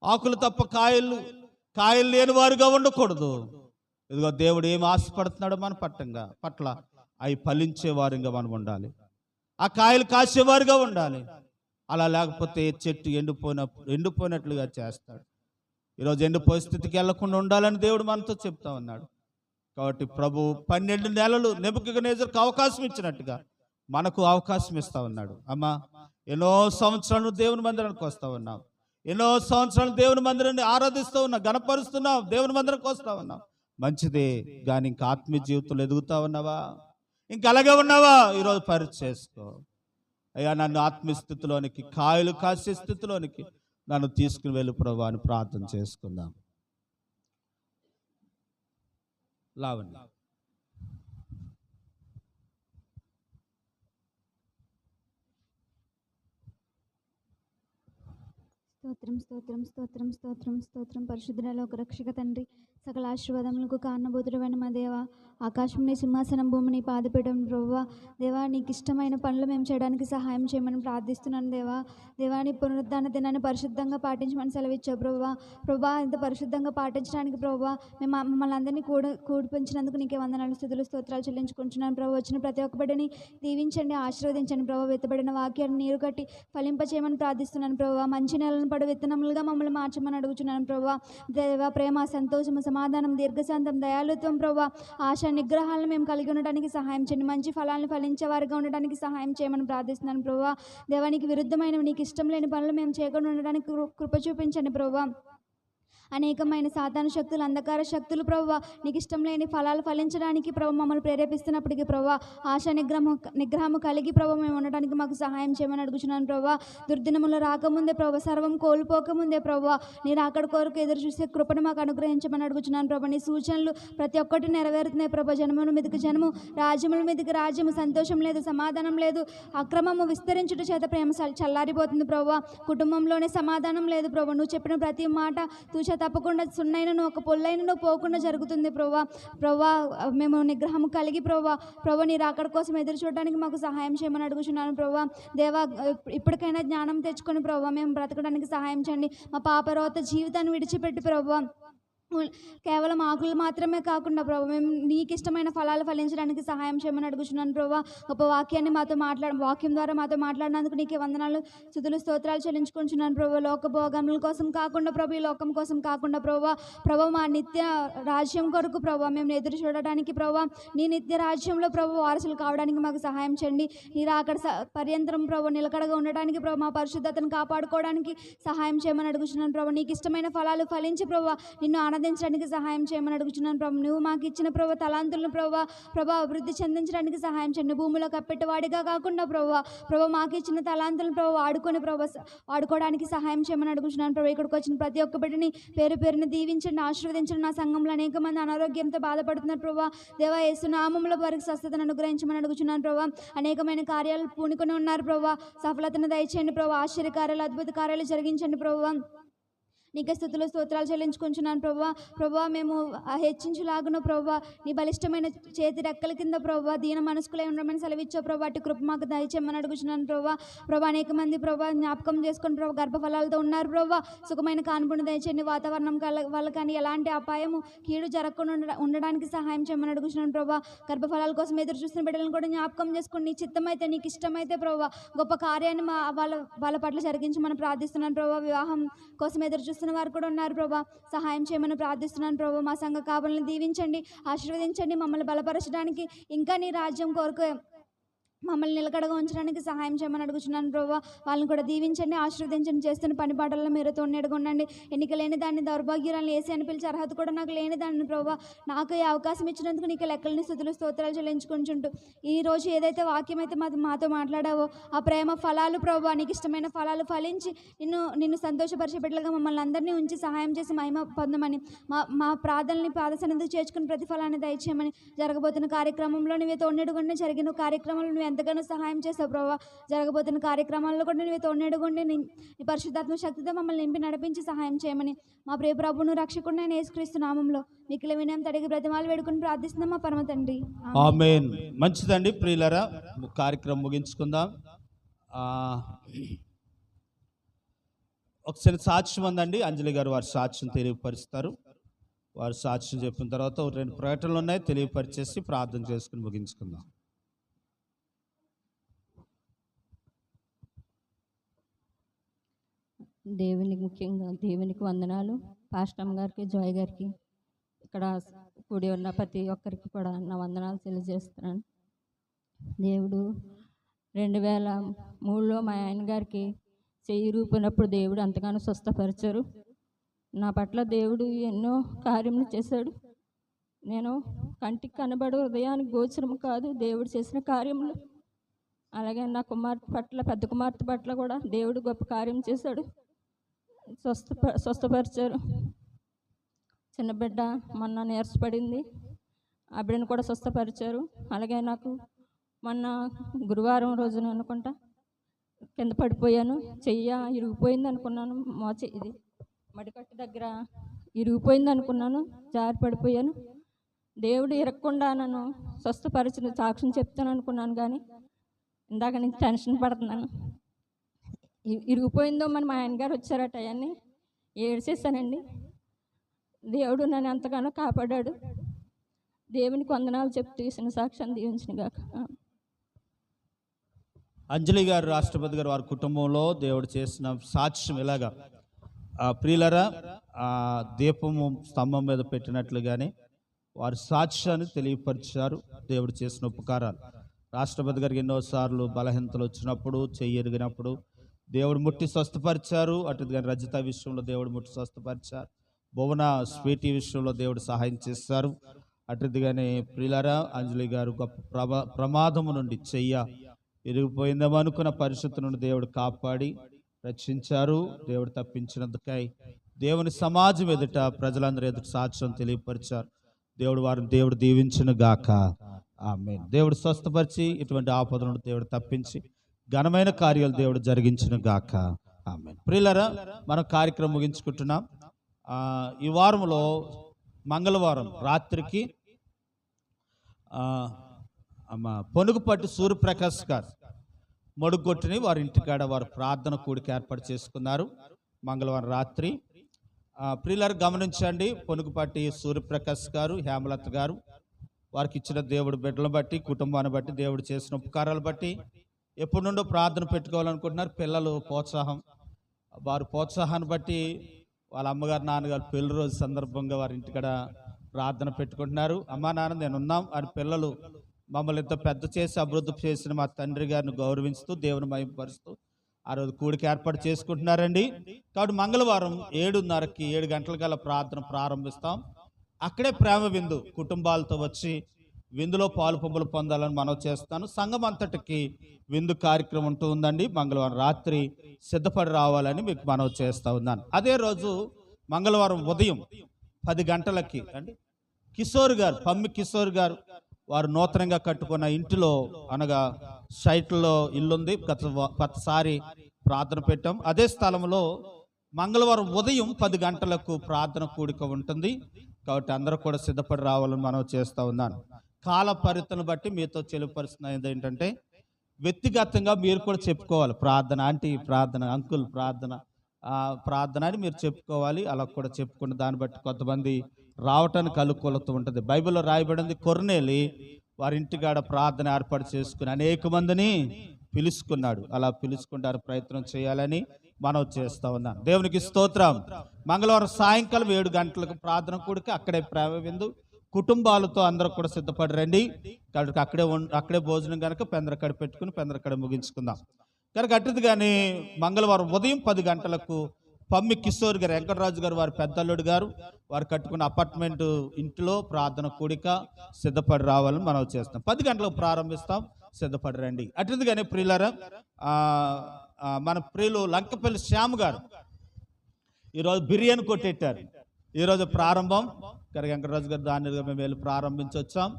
ఆకులు తప్ప కాయలు లేని వారుగా ఉండకూడదు. ఇదిగో దేవుడు ఏం ఆశపడుతున్నాడో మన పట్ల అవి ఫలించే వారుగా మనం ఉండాలి. ఆ కాయలు కాసేవారుగా ఉండాలి. అలా లేకపోతే చెట్టు ఎండిపోయినట్లుగా చేస్తాడు. ఈరోజు ఎండిపోయే స్థితికి వెళ్లకుండా ఉండాలని దేవుడు మనతో చెప్తా ఉన్నాడు. కాబట్టి ప్రభు 12 నెలలు నెబుకద్నెజరుకు అవకాశం ఇచ్చినట్టుగా మనకు అవకాశం ఇస్తా ఉన్నాడు. అమ్మా, ఎన్నో సంవత్సరాలు దేవుని మందిరానికి వస్తా ఉన్నాం. ఎన్నో సంవత్సరాలు దేవుని మందిరాన్ని ఆరాధిస్తూ ఉన్నాం, గణపరుస్తున్నాం, దేవుని మందిరానికి వస్తా ఉన్నాం. మంచిదే. కానీ ఇంకా ఆత్మీయ జీవితంలో ఎదుగుతా ఉన్నావా? ఇంకా అలాగే ఉన్నావా? ఈరోజు పరీక్ష చేసుకో. అయ్యా, నన్ను ఆత్మీయ స్థితిలోనికి, కాయలు కాసే స్థితిలోనికి నన్ను తీసుకుని వెళ్ళి ప్రభు అని ప్రార్థన చేసుకుందాం. లావణ్య. స్తోత్రం స్తోత్రం స్తోత్రం స్తోత్రం స్తోత్రం. పరిశుద్ధులలో ఒక రక్షక తండ్రి, సకల ఆశీర్వాదములకు కారణభూతుడైన మా దేవ, ఆకాశం నీ సింహాసనం, భూమిని పాదపీఠం ప్రభువా. దేవా, నీకు ఇష్టమైన పనులు మేము చేయడానికి సహాయం చేయమని ప్రార్థిస్తున్నాను. దేవా నీ పునరుద్ధాన దినాన్ని పరిశుద్ధంగా పాటించమని సెలవిచ్చావు ప్రభువా. ఇంత పరిశుద్ధంగా పాటించడానికి ప్రభువా మేము మమ్మల్ని అందరినీ కూడిపించినందుకు నీకే వందనాలు, స్తుతులు, స్తోత్రాలు చెల్లించుకుంటున్నాను ప్రభు. వచ్చిన ప్రతి ఒక్క బిడ్డని దీవించండి, ఆశీర్వదించండి ప్రభు. వెత్తబడిన వాక్యాన్ని నీరు కట్టి ఫలింపచేయమని ప్రార్థిస్తున్నాను ప్రభువా. మంచి నెలను పడు విత్తనములుగా మమ్మల్ని మార్చమని అడుగుతున్నాను ప్రభువా. దేవా, ప్రేమ, సంతోషము, సమాధానం, దీర్ఘశాంతం, దయాళుత్వం ప్రభువా, ఆశ, నిగ్రహాలను మేము కలిగి ఉండడానికి సహాయం చేయండి. మంచి ఫలాలను ఫలించే వారిగా ఉండడానికి సహాయం చేయమని ప్రార్థిస్తున్నాను ప్రభువా. దేవానికి విరుద్ధమైనవి, నీకు ఇష్టం లేని పనులు మేము చేయకుండా ఉండడానికి కృప చూపించండి ప్రభువా. అనేకమైన సాతాను శక్తులు, అంధకార శక్తులు ప్రభువా, నీకు ఇష్టం లేని ఫలాలు ఫలించడానికి ప్రభు మమ్మల్ని ప్రేరేపిస్తున్నప్పటికీ ప్రభువా, ఆశ, నిగ్రహము కలిగి ప్రభు మేము ఉండడానికి మాకు సహాయం చేయమని అడుగుతున్నాను ప్రభువా. దుర్దినములు రాకముందే ప్రభు, సర్వం కోల్పోకముందే ప్రభువా, నీ రాకడ కోరిక ఎదురు చూసే కృపను మాకు అనుగ్రహించమని అడుగుతున్నాను ప్రభు. నీ సూచనలు ప్రతి ఒక్కటి నెరవేరుతున్నాయి ప్రభు. జనముల మీదకి జనము, రాజ్యముల మీదకి రాజ్యము, సంతోషం లేదు, సమాధానం లేదు, అక్రమము విస్తరించుట చేత ప్రేమ చల్లారిపోతుంది ప్రభువా. కుటుంబంలోనే సమాధానం లేదు ప్రభు. నువ్వు చెప్పిన ప్రతి మాట తూచ తప్పకుండా సున్నైనను ఒక పొల్లైనను పోకుండా జరుగుతుంది ప్రభువా. మేము నిగ్రహం కలిగి ప్రభువా నీ రాకడ కోసం ఎదురు చూడడానికి మాకు సహాయం చేయమని అడుగుచున్నాను ప్రభువా. దేవా, ఇప్పటికైనా జ్ఞానం తెచ్చుకొని ప్రభువా మేము బ్రతకడానికి సహాయం చేయండి. మా పాపరోత జీవితాన్ని విడిచిపెట్టి ప్రభువా కేవలం ఆకులు మాత్రమే కాకుండా ప్రభు మేము నీకు ఇష్టమైన ఫలాలు ఫలించడానికి సహాయం చేయమని అడుగుచున్నాను ప్రభు. గొప్ప వాక్యాన్ని వాక్యం ద్వారా మాతో మాట్లాడినందుకు నీకే వందనాలు, స్తుతులు, స్తోత్రాలు చెల్లించుకుంటున్నాను ప్రభు. లోక భోగముల కోసం కాకుండా ప్రభు, ఈ లోకం కోసం కాకుండా ప్రభు మా నిత్య రాజ్యం కొరకు ప్రభు మేము ఎదురు చూడడానికి ప్రభు, నీ నిత్య రాజ్యంలో ప్రభు వారసులు కావడానికి మాకు సహాయం చేయండి. మీరు అక్కడ పర్యంతరం ప్రభు నిలకడగా ఉండడానికి ప్రభు, మా పరిశుద్ధతను కాపాడుకోవడానికి సహాయం చేయమని అడుగుచున్నాను ప్రభు. నీకు ఇష్టమైన ఫలాలు ఫలించి ప్రభు నిన్ను ఆనందించడానికి సహాయం చేయమని అడుగుచున్నాను ప్రభు. నువ్వు మాకు ఇచ్చిన ప్రభు తలాంతులను ప్రభు అభివృద్ధి చెందించడానికి సహాయం చేయండి. భూమిలో కప్పెట్టేవాడిగా కాకుండా ప్రభు మాకు ఇచ్చిన తలాంతులను ప్రభు వాడుకోవడానికి సహాయం చేయమని అడుగుచున్నాను ప్రభు. ఇక్కడికి వచ్చిన ప్రతి ఒక్క బిడ్డని పేరు పేరుని దీవించండి, ఆశీర్వదించండి. నా సంఘంలో అనేక మంది అనారోగ్యంతో బాధపడుతున్నారు ప్రభు. దేవా యేసు నామములో వారికి స్వస్థతను అనుగ్రహించమని అడుగుచున్నాను ప్రభు. అనేకమైన కార్యాలు పూనుకొని ఉన్నారు ప్రభు, సఫలతను దయచేయండి ప్రభు. ఆశ్చర్య అద్భుత కార్యాలు జరిగించండి ప్రభు. నీకే స్తుతులు స్తోత్రాలు చెల్లించుకుంటున్నాను ప్రభు. మేము హెచ్చించులాగున ప్రభు నీ బలిష్టమైన చేతి రెక్కల కింద ప్రభు దీన మనస్కులై ఉండమని సెలవిచ్చావు ప్రభు. అటు కృప మాకు దయచేయమని అడుగుచున్నాను ప్రభు. అనేక మంది ప్రభు జ్ఞాపకం చేసుకుని ప్రభు గర్భఫలాలతో ఉన్నారు ప్రభు. సుఖమైన కాన్పును దయచేయండి. వాతావరణం వల్ల కానీ ఎలాంటి అపాయము కీడు జరగకుండా ఉండడానికి సహాయం చేయమని అడుగుచున్నాను ప్రభు. గర్భఫలాల కోసం ఎదురు చూస్తున్న బిడ్డలను కూడా జ్ఞాపకం చేసుకుని నీ చిత్తమైతే, నీకు ఇష్టమైతే ప్రభు గొప్ప కార్యాన్ని వాళ్ళ పట్ల జరిగించమని ప్రార్థిస్తున్నాను ప్రభు. వివాహం కోసం ఎదురు చూస్తున్న వారు కూడా ఉన్నారు ప్రభా, సహాయం చేయమని ప్రార్థిస్తున్నాను ప్రభు. మా సంఘ కాపులను దీవించండి, ఆశీర్వదించండి. మమ్మల్ని బలపరచడానికి, ఇంకా నీ రాజ్యం కోరుకు మమ్మల్ని నిలకడగా ఉంచడానికి సహాయం చేయమని అడుగుచున్నాను ప్రభు. వాళ్ళని కూడా దీవించండి, ఆశీర్వదించండి. చేస్తున్న పని పాటల్లో మీరు తోడుగా ఉండండి. ఎన్నిక లేని దాన్ని దౌర్భాగ్యురాలను వేసి అని పిలిచి అర్హత కూడా నాకు లేని దాన్ని ప్రభు. నాకు ఈ అవకాశం ఇచ్చినందుకు నీకు లెక్కలని స్తుతులు స్తోత్రాలు చెల్లించుకుంటుంటూ, ఈరోజు ఏదైతే వాక్యం అయితే మాతో మాట్లాడావో ఆ ప్రేమ ఫలాలు ప్రభు, నీకు ఇష్టమైన ఫలాలు ఫలించి నిన్ను సంతోషపరిచే బిడ్డలుగా మమ్మల్ని అందరినీ ఉంచి సహాయం చేసి మహిమ పొందమని, మా ప్రార్థనని పాదసన్నిధికి చేర్చుకుని ప్రతిఫలాన్ని దయచేయమని, జరగబోతున్న కార్యక్రమంలో నువ్వే తోడుగా జరిగిన కార్యక్రమంలో ఎంతగానో సహాయం చేస్తావు ప్రభావ. జరగబోతున్న కార్యక్రమాల్లో కూడా నువ్వు తోడుగుండి నీ పరిశుద్ధాత్మ శక్తితో మమ్మల్ని నింపి నడిపించి సహాయం చేయమని, మా ప్రియ ప్రభువును రక్షకుడిని నేను యేసుక్రీస్తు నామంలో మీకు వినయం తడిగి బ్రతిమాలు వేడుకుని ప్రార్థిస్తున్నాం మా పరమ తండ్రి. ఆమేన్. మంచిదండి ప్రియులారా, కార్యక్రమం ముగించుకుందాం. ఒకసారి సాక్ష్యం ఉందండి, అంజలి గారు వారి సాక్ష్యం తెలియపరుస్తారు. వారి సాక్ష్యం చెప్పిన తర్వాత 2 ప్రకటనలు ఉన్నాయి, తెలియపరిచేసి ప్రార్థన చేసుకుని ముగించుకుందాం. ముఖ్యంగా దేవునికి వందనాలు. పాస్టమ్ గారికి, జాయ్ గారికి, ఇక్కడ కూడి ఉన్న ప్రతి ఒక్కరికి కూడా నా వందనాలు తెలియజేస్తున్నాను. దేవుడు 2003లో మా ఆయన గారికి చెయ్యి రూపినప్పుడు దేవుడు అంతగానో స్వస్థపరిచారు. నా పట్ల దేవుడు ఎన్నో కార్యములు చేశాడు. నేను కంటికి కనబడు, హృదయానికి గోచరం కాదు దేవుడు చేసిన కార్యములు. అలాగే నా కుమార్తె పట్ల, పెద్ద కుమార్తె పట్ల కూడా దేవుడు గొప్ప కార్యం చేశాడు, స్వస్థపరిచారు. చిన్న బిడ్డ మొన్న నీరసపడింది, ఆ బిడ్డను కూడా స్వస్థపరిచారు. అలాగే నాకు మొన్న గురువారం రోజున అనుకుంటా కింద పడిపోయాను, ఇరిగిపోయింది అనుకున్నాను. ఇది మడికట్టు దగ్గర ఇరిగిపోయింది అనుకున్నాను, జారి పడిపోయాను. దేవుడు ఇరగకుండా నన్ను స్వస్థపరిచిన సాక్ష్యం చెప్తాను అనుకున్నాను, కానీ ఇందాక నుంచి టెన్షన్ పడుతున్నాను. ఇరిగిపోయిందో మరి మా ఆయనగారు వచ్చారట, అవన్నీ ఏడ్చేసానండి. దేవుడు నన్ను ఎంతగానో కాపాడాడు. దేవునికి వందనాలు చెప్తూ ఇసిన సాక్ష్యాన్ని దీవించిన గాక. అంజలి గారు, రాష్ట్రపతి గారు, వారి కుటుంబంలో దేవుడు చేసిన సాక్ష్యం ఇలాగా. ప్రియులరా, దీపము స్తంభం మీద పెట్టినట్లుగానే వారి సాక్ష్యాన్ని తెలియపరిచారు. దేవుడు చేసిన ఉపకారాలు. రాష్ట్రపతి గారికి ఎన్నోసార్లు బలహీనతలు వచ్చినప్పుడు, చెయ్యి ఎరిగినప్పుడు దేవుడు ముట్టి స్వస్థపరిచారు. అటుగా రజిత విషయంలో దేవుడు ముట్టి స్వస్థపరిచారు. భువన స్వీటీ విషయంలో దేవుడు సహాయం చేశారు. అటుగానే ప్రియులారా, అంజలి గారు గొప్ప ప్రమాదము నుండి చెయ్య ఇరిగిపోయిందేమో అనుకున్న పరిస్థితి నుండి దేవుడు కాపాడి రక్షించారు. దేవుడు తప్పించినందుకై దేవుని సమాజం ఎదుట, ప్రజలందరూ ఎదుట సాక్ష్యం తెలియపరిచారు. వారిని దేవుడు దీవించును గాక. ఆమేన్. దేవుడు స్వస్థపరిచి ఇటువంటి ఆపద నుండి దేవుడు తప్పించి ఘనమైన కార్యాలు దేవుడు జరిగించును గాక. ఆమేన్. ప్రియులారా, మనం కార్యక్రమం ముగించుకుంటున్నాం. ఈ వారంలో మంగళవారం రాత్రికి పొనుగుపట్టి సూర్యప్రకాష్ గారు మొడుగొట్టుని వారి ఇంటికాడ వారు ప్రార్థన కూడిక ఏర్పాటు చేసుకున్నారు. మంగళవారం రాత్రి ప్రియులారు గమనించండి, పొనుగుపాటి సూర్యప్రకాష్ గారు, హేమలత గారు వారికి ఇచ్చిన దేవుడు బిడ్డలను బట్టి, కుటుంబాన్ని బట్టి, దేవుడు చేసిన ఉపకారాలు బట్టి ఎప్పటి నుండో ప్రార్థన పెట్టుకోవాలనుకుంటున్నారు. పిల్లలు ప్రోత్సాహం, వారి ప్రోత్సాహాన్ని బట్టి వాళ్ళ అమ్మగారు నాన్నగారు పెళ్లి రోజు సందర్భంగా వారి ఇంటికాడ ప్రార్థన పెట్టుకుంటున్నారు. అమ్మా నాన్న నేను ఉన్నాం అని పిల్లలు మమ్మల్ని ఇంత పెద్ద చేసి అభివృద్ధి చేసిన మా తండ్రి గారిని గౌరవిస్తూ దేవుని మహిమపరుస్తూ ఆ రోజు కూడికి ఏర్పాటు చేసుకుంటున్నారండి. కాబట్టి మంగళవారం 7:30కి 7 గంటలకల్లా ప్రార్థన ప్రారంభిస్తాం. అక్కడే ప్రేమ విందు కుటుంబాలతో వచ్చి విందులో పాలు పంపులు పొందాలని మనవి చేస్తాను. సంఘం అంతటికి విందు కార్యక్రమం ఉంటూ ఉందండి. మంగళవారం రాత్రి సిద్ధపడి రావాలని మీకు మనవి చేస్తూ ఉన్నాను. అదే రోజు మంగళవారం ఉదయం 10 గంటలకి అండి పమ్మి కిషోర్ గారు వారు నూతనంగా కట్టుకున్న ఇంటిలో అనగా సైట్లో ఇల్లుంది. గతసారి ప్రార్థన పెట్టాం. అదే స్థలంలో మంగళవారం ఉదయం 10 గంటలకు ప్రార్థన కూడిక ఉంటుంది. కాబట్టి అందరూ కూడా సిద్ధపడి రావాలని మనం చేస్తూ ఉన్నాను. కాల పరిస్థితిని బట్టి మీతో తెలియపరుస్తున్నది ఏంటంటే, వ్యక్తిగతంగా మీరు కూడా చెప్పుకోవాలి. ప్రార్థన ఆంటీ, ప్రార్థన అంకుల్, ప్రార్థన అని మీరు చెప్పుకోవాలి. అలా కూడా చెప్పుకున్న దాన్ని బట్టి కొంతమంది రావటానికి అనుకూలత ఉంటుంది. బైబిల్లో రాయబడింది, కొర్నేలి వారి ఇంటికాడ ప్రార్థన ఏర్పాటు చేసుకుని అనేక మందిని పిలుచుకున్నాడు. అలా పిలుచుకుంటారు ప్రయత్నం చేయాలని మనం చేస్తూ ఉన్నాం. దేవునికి స్తోత్రం. మంగళవారం సాయంకాలం 7 గంటలకు ప్రార్థన కూడిక, అక్కడే ప్రేమ విందు కుటుంబాలతో అందరూ కూడా సిద్ధపడి రండి. కాబట్టి అక్కడే భోజనం కనుక పెందరకడ పెట్టుకుని పెందరకడ ముగించుకుందాం కనుక అట్టిది. కానీ మంగళవారం ఉదయం 10 గంటలకు పమ్మి కిషోర్ గారు, వెంకటరాజు గారు వారి పెద్దల్లుడు గారు వారు కట్టుకున్న అపార్ట్మెంట్ ఇంటిలో ప్రార్థన కూడిక సిద్ధపడి రావాలని మనం చేస్తాం. 10 గంటలకు ప్రారంభిస్తాం, సిద్ధపడి రండి. అట్టిది. కానీ ప్రియులారా, మన ప్రియులు లంకపల్లి శ్యామ్ గారు ఈరోజు బిర్యానీ కొట్టెట్టారు. ఈరోజు ప్రారంభం. కనుక వెంకటరాజు గారు దాన్ని మేము వెళ్ళి ప్రారంభించొచ్చాం.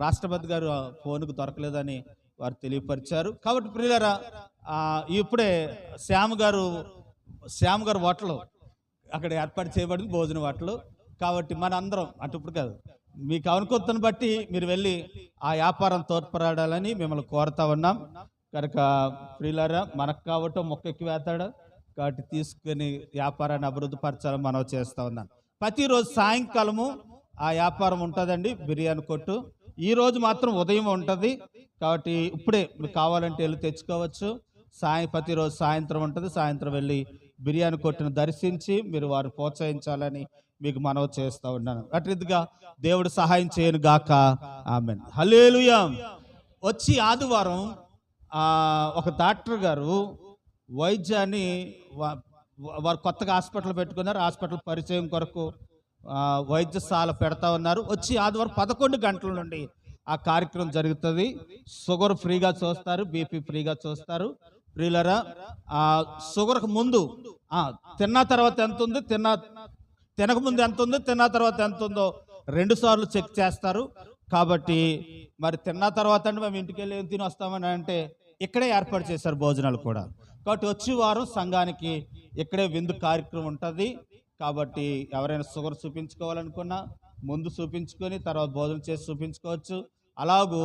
రాష్ట్రపతి గారు ఫోన్కు దొరకలేదని వారు తెలియపరిచారు. కాబట్టి ప్రియులారా, ఇప్పుడే శ్యామ్ గారు హోటల్ అక్కడ ఏర్పాటు చేయబడింది, భోజన హోటల్. కాబట్టి మన అందరం అటు ఇప్పుడు కాదు, మీకు అనుకూలతను బట్టి మీరు వెళ్ళి ఆ వ్యాపారం తోడ్పడాలని మిమ్మల్ని కోరుతా ఉన్నాం. కనుక ప్రియులారా, మనకు కావటం మొక్కెక్కి వేస్తాడు. కాబట్టి తీసుకుని వ్యాపారాన్ని అభివృద్ధి పరచాలని మనం చేస్తూ ఉన్నాం. ప్రతిరోజు సాయంకాలము ఆ వ్యాపారం ఉంటుందండి, బిర్యానీ కొట్టు. ఈరోజు మాత్రం ఉదయం ఉంటుంది. కాబట్టి ఇప్పుడే మీకు కావాలంటే వెళ్ళి తెచ్చుకోవచ్చు. ప్రతిరోజు సాయంత్రం ఉంటుంది. సాయంత్రం వెళ్ళి బిర్యానీ కొట్టును దర్శించి మీరు వారు ప్రోత్సహించాలని మీకు మనవి చేస్తూ ఉన్నాను. అట్లా దేవుడు సహాయం చేయను గాక. ఆమేన్. హల్లెలూయా. వచ్చి ఆదివారం ఒక డాక్టర్ గారు వైద్యాన్ని వారు కొత్తగా హాస్పిటల్ పెట్టుకున్నారు. హాస్పిటల్ పరిచయం కొరకు వైద్యశాల పెడతా ఉన్నారు. వచ్చి ఆదివారం 11 గంటల నుండి ఆ కార్యక్రమం జరుగుతుంది. షుగర్ ఫ్రీగా చూస్తారు, బీపీ ఫ్రీగా చూస్తారు. ప్రియులరా, షుగర్కు ముందు తిన్న తర్వాత ఎంత ఉంది, తినక ముందు ఎంత ఉంది, తిన్న తర్వాత ఎంత ఉందో 2 సార్లు చెక్ చేస్తారు. కాబట్టి మరి తిన్న తర్వాత అంటే మేము ఇంటికి వెళ్ళి ఏం తిని వస్తామని అంటే ఇక్కడే ఏర్పాటు చేశారు భోజనాలు కూడా. కాబట్టి వచ్చే వారం సంఘానికి ఇక్కడే విందు కార్యక్రమం ఉంటుంది. కాబట్టి ఎవరైనా షుగర్ చూపించుకోవాలనుకున్నా ముందు చూపించుకొని తర్వాత భోజనం చేసి చూపించుకోవచ్చు. అలాగూ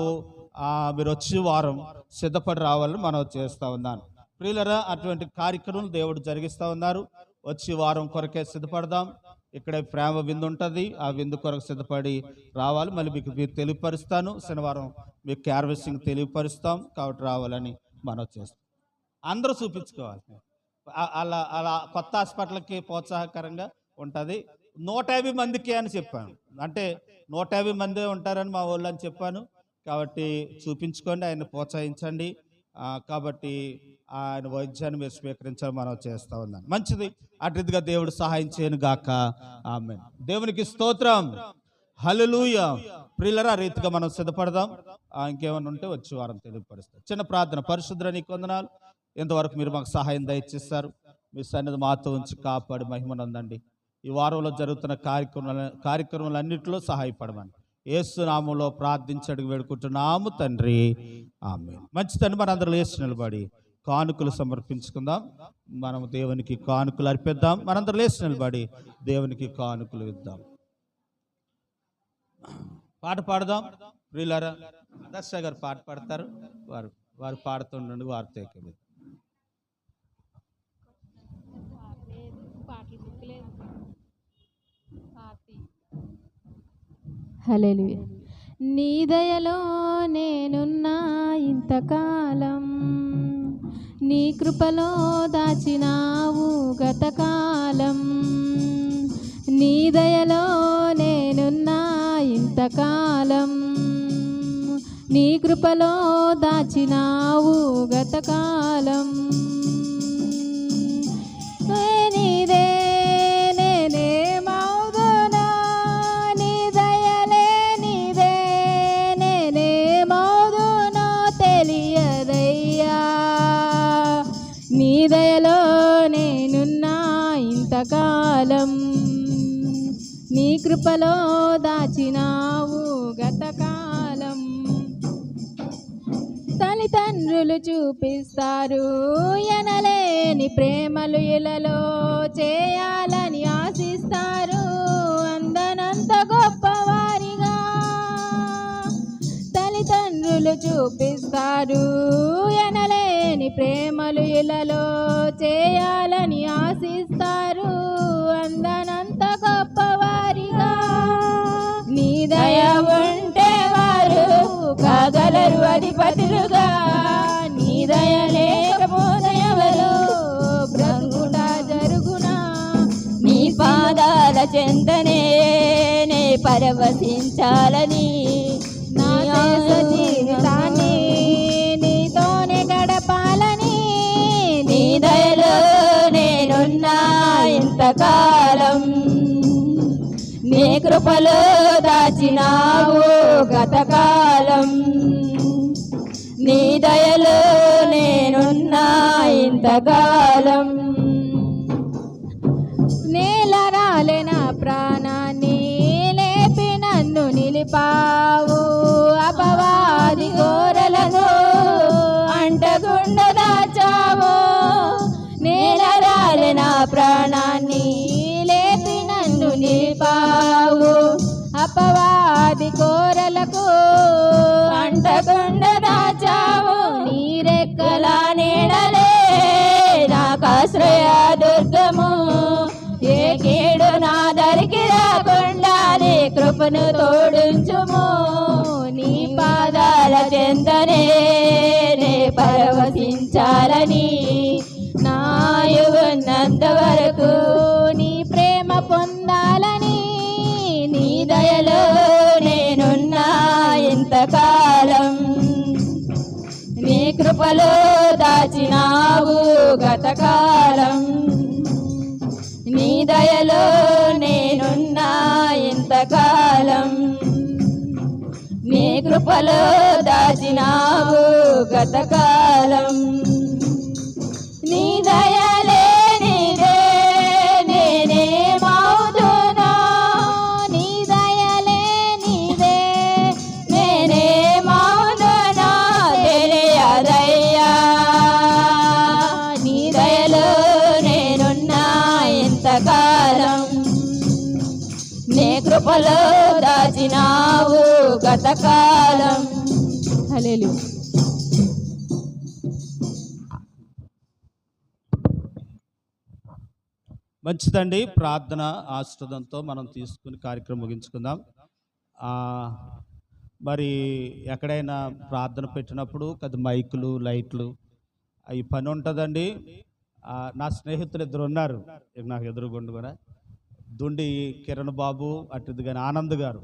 మీరు వచ్చే వారం సిద్ధపడి రావాలని మనం చేస్తూ ఉన్నాను. ప్రియులరా, అటువంటి కార్యక్రమం దేవుడు జరిగిస్తూ ఉన్నారు. వచ్చే వారం కొరకే సిద్ధపడదాం. ఇక్కడే ప్రేమ విందు ఉంటుంది. ఆ విందు కొరకు సిద్ధపడి రావాలి. మళ్ళీ మీకు తెలియపరుస్తాను. శనివారం మీకు క్యార్వెస్సింగ్ తెలియపరుస్తాం. కాబట్టి రావాలని మనం చేస్తాం. అందరూ చూపించుకోవాలి. అలా కొత్త హాస్పిటల్కి ప్రోత్సాహకరంగా ఉంటుంది. 150 మందికి అని చెప్పాను. అంటే 150 మందే ఉంటారని మా వాళ్ళు అని చెప్పాను. కాబట్టి చూపించుకోండి, ఆయన ప్రోత్సహించండి. కాబట్టి ఆయన వైద్యాన్ని మీరు స్వీకరించాలని మనం చేస్తూ ఉన్నాను. మంచిది. అటుగా దేవుడు సహాయం చేయను గాక. ఆమేన్. దేవునికి స్తోత్రం. హల్లెలూయా. ప్రియులరా, రీతిగా మనం సిద్ధపడదాం. ఇంకేమైనా ఉంటే వచ్చే వారం తెలియపరుస్తాం. చిన్న ప్రార్థన. పరిశుద్ధుడా, నీకు వందనాలు. ఇంతవరకు మీరు మాకు సహాయం దయచేస్తారు. మీ సన్నిధి మాతో ఉంచి కాపాడి మహిమనందండి. ఈ వారంలో జరుగుతున్న కార్యక్రమాలన్నింటిలో సహాయపడమని యేసు నామములో ప్రార్థించి అడిగి వేడుకుంటున్నాము తండ్రి. ఆమేన్. మంచిదండి. మనందరూ లేచి నిలబడి కానుకలు సమర్పించుకుందాం. మనం దేవునికి కానుకలు అర్పిద్దాం. మనందరూ లేచి నిలబడి దేవునికి కానుకలు ఇద్దాం. పాట పాడదాం. ప్రియులారా, దర్శ గారు పాట పాడతారు. వారు పాడుతుండండి. వారితో ఏకీభవిద్దాం. పాటలు బుక్ లేదు. హల్లెలూయా. నీ దయలో నేనున్నా ఇంతకాలం, నీ కృపలో దాచినావు గతకాలం. నీ దయలో నేనున్నా ఇంతకాలం, నీ కృపలో దాచినావు గతకాలం. నీదే నేనే మౌదునా, నీ దయలే నీదే నేనే మౌదునా తెలియదయ్యా. నీ దయలో నేనున్నా ఇంతకాలం, నీ కృపలో దాచినావు గతకాలం. తల్లిదండ్రులు చూపిస్తారు ఎనలేని ప్రేమలు ఇలలో చేయాలని ఆశిస్తారు అందనంత గొప్పవారిగా. తల్లిదండ్రులు చూపిస్తారు ఎనలేని ప్రేమలు ఇలలో చేయాలని ఆశిస్తారు అందనంత గొప్పవారిగా. నీ దయ ఉంటే వారు కాగలరు అధిపతులుగా, నీ దయ లేకపోతే ఎవరు బ్రతుకుట జరుగునా. నీ పాదాల చెంతనే నే పరవశించాలని, నా జీవితాన్ని నీతోనే గడపాలని. నీ దయలో నేనున్నా ఇంతకాలం, నీ కృపలో దాచినావు గతకాలం. నీ దయలో నేనున్నా ఇంతకాలం. నేల రాలిన ప్రాణాన్ని లేపి నన్ను నిలిపావు, అపవాది గోరలను అంటగుండ దాచావు. నేల రాలిన ప్రాణాన్ని లేపి నన్ను నిలిపావు, అపవాది కోరలకు అంటకుండా దాచావు. నీ రెక్కల నీడలే నాకాశ్రయ దుర్గము, ఏ కీడు నా దరికి రాకుండా నీ కృపను తోడుంచుము. నీ పాదాల చెంతనే నే పరవశించాలని, నాయున్నంత వరకు నీ ప్రేమ పొందాలని. నీ దయలో నేనున్నా ఇంతకాలం, నీ కృపలో దాచినావు గతకాలం. నీ దయలో నేనున్నా ఇంతకాలం, నీ కృపలో దాచినావు గతకాలం. నీ దయలే నీదే నేనే మౌదునా, నీ దయలే నీదే నేనే మౌదునా తెలియదయ్యా. నీ దయలో నేనున్నా ఇంతకాలం, నీ కృపలో దాచినావు గతకాలం. హల్లెలూయా. మంచిదండి. ప్రార్థన ఆశ్రదంతో మనం తీసుకుని కార్యక్రమం ముగించుకుందాం. మరి ఎక్కడైనా ప్రార్థన పెట్టినప్పుడు కదా మైకులు లైట్లు అవి పని ఉంటుందండి. నా స్నేహితులు ఇద్దరు ఉన్నారు నాకు ఎదురుగుండు కూడా, దుండి కిరణ్ బాబు అటుది కానీ ఆనంద్ గారు,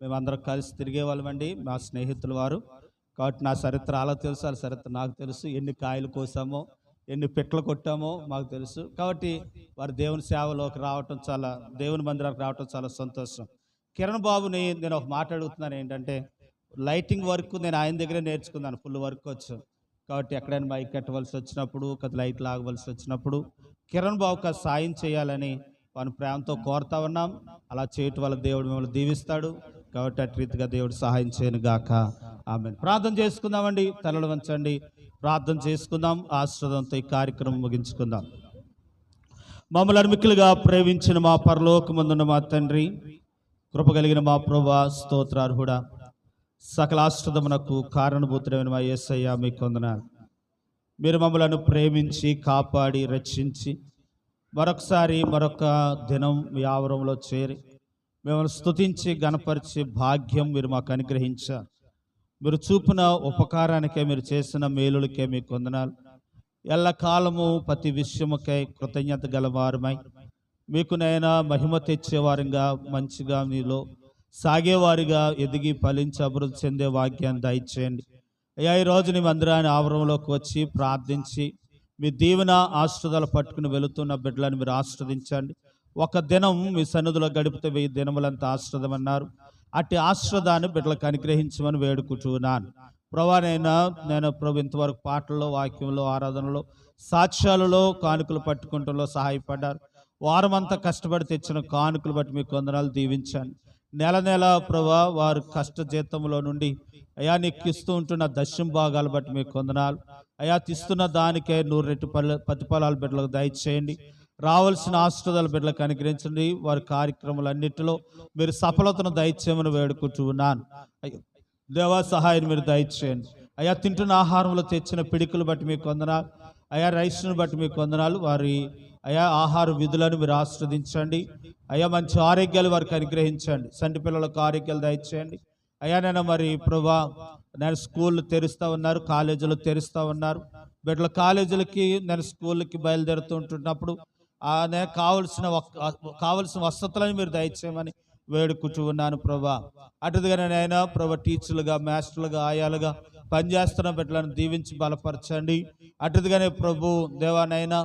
మేమందరం కలిసి తిరిగే వాళ్ళమండి, మా స్నేహితులు వారు. కాబట్టి నా చరిత్ర అలా తెలుసు, వాళ్ళ చరిత్ర నాకు తెలుసు. ఎన్ని కాయలు కోసామో ఎన్ని పిట్టలు కొట్టామో మాకు తెలుసు. కాబట్టి వారు దేవుని సేవలోకి రావటం చాలా, దేవుని మందిరానికి రావటం చాలా సంతోషం. కిరణ్ బాబుని నేను ఒక మాట అడుగుతున్నాను, ఏంటంటే లైటింగ్ వర్క్ నేను ఆయన దగ్గరే నేర్చుకున్నాను, ఫుల్ వర్క్ వచ్చు. కాబట్టి ఎక్కడైనా మైక్ కట్టవలసి వచ్చినప్పుడు కదా లైట్ లాగవలసి వచ్చినప్పుడు కిరణ్ బాబుకి సాయం చేయాలని వాని ప్రేమతో కోరుతా ఉన్నాం. అలా చేయటం వల్ల దేవుడు మిమ్మల్ని దీవిస్తాడు. కాబట్టి అటు రీతిగా దేవుడు సహాయం చేయను గాక. ఆమేన్. ప్రార్థన చేసుకుందామండి, తలలు వంచండి, ప్రార్థన చేసుకుందాం. ఆశీర్వాదంతో ఈ కార్యక్రమం ముగించుకుందాం. మమ్మల్ని మిక్కిలుగా ప్రేమించిన మా పరలోకమందున్న మా తండ్రి, కృప కలిగిన మా ప్రభువా, స్తోత్రార్హుడా, సకల ఆశ్రదమునకు కారణభూతుడైన మా యేసయ్య మీకు వందనాలు. మీరు మమ్మలను ప్రేమించి కాపాడి రక్షించి మరొక దినం మీ ఆవరణలో చేరి మిమ్మల్ని స్తుతించి గణపరిచే భాగ్యం మీరు మాకు అనుగ్రహించారు. మీరు చూపిన ఉపకారానికే, మీరు చేసిన మేలులకే మీకు వందనాలు. ఎల్లకాలము ప్రతి విషయముకై కృతజ్ఞత గలవారమై మీకు నైనా మహిమ తెచ్చేవారిగా, మంచిగా మీలో సాగేవారిగా, ఎదిగి ఫలించి అభివృద్ధి చెందే వాక్యాన్ని దయచేయండి అయ్యా. ఈరోజు నీ మందిరాన్ని ఆవరణలోకి వచ్చి ప్రార్థించి మీ దీవెన ఆశీర్వాదాలు పట్టుకుని వెళుతున్న బిడ్డలను మీరు ఆశీర్వదించండి. ఒక దినం మీ సన్నిధిలో గడిపితే 1000 దినములంతా ఆశీర్వాదమన్నారు. అట్టి ఆశీర్వాదాన్ని బిడ్డలకు అనుగ్రహించమని వేడుకుంటున్నాను. ప్రభానైనా నేను ప్రభు ఇంతవరకు పాటల్లో, వాక్యంలో, ఆరాధనలో, సాక్ష్యాలలో, కానుకలు పట్టుకుంటలో సహాయపడ్డారు. వారమంతా కష్టపడి తెచ్చిన కానుకలు బట్టి మీకు వందనాలు. దీవించండి. నెల నెల ప్రభా వారు కష్ట జీతంలో నుండి అయా నీకు ఇస్తూ ఉంటున్న దశం భాగాలు బట్టి మీకు వందనాలు అయా. తీస్తున్న దానికే 100 రెట్టు ప్రతిఫలాలు బిడ్డలకు దయచేయండి. రావాల్సిన ఆశీర్వాదాలు బిడ్డలకు అనుగ్రహించండి. వారి కార్యక్రమాలన్నింటిలో మీరు సఫలతను దయచేయమని వేడుకుంటున్నాను. దేవా సహాయం మీరు దయచేయండి అయా. తింటున్న ఆహారంలో తెచ్చిన పిడికలు బట్టి మీకు వందనాలు అయా. రైస్ను బట్టి మీకు వందనాలు. వారి అయా ఆహార విధులను మీరు ఆస్వాదించండి అయా. మంచి ఆరోగ్యాలు వారికి అనుగ్రహించండి. సంటి పిల్లలకు ఆరోగ్యాలు దయచేయండి అయా. నేను మరి ప్రభా నేను స్కూళ్ళు తెరుస్తూ ఉన్నారు, కాలేజీలు తెరుస్తూ ఉన్నారు. బిడ్డల కాలేజీలకి నేను స్కూళ్ళకి బయలుదేరుతూ ఉంటున్నప్పుడు నేను కావలసిన వసతులను మీరు దయచేయమని వేడుకుంటూ ఉన్నాను ప్రభా. అటుదిగానే నేను ప్రభా టీచర్లుగా, మాస్టర్లుగా, ఆయాలుగా పనిచేస్తున్న బిడ్డలను దీవించి బలపరచండి. అటుదిగానే ప్రభు దేవానైనా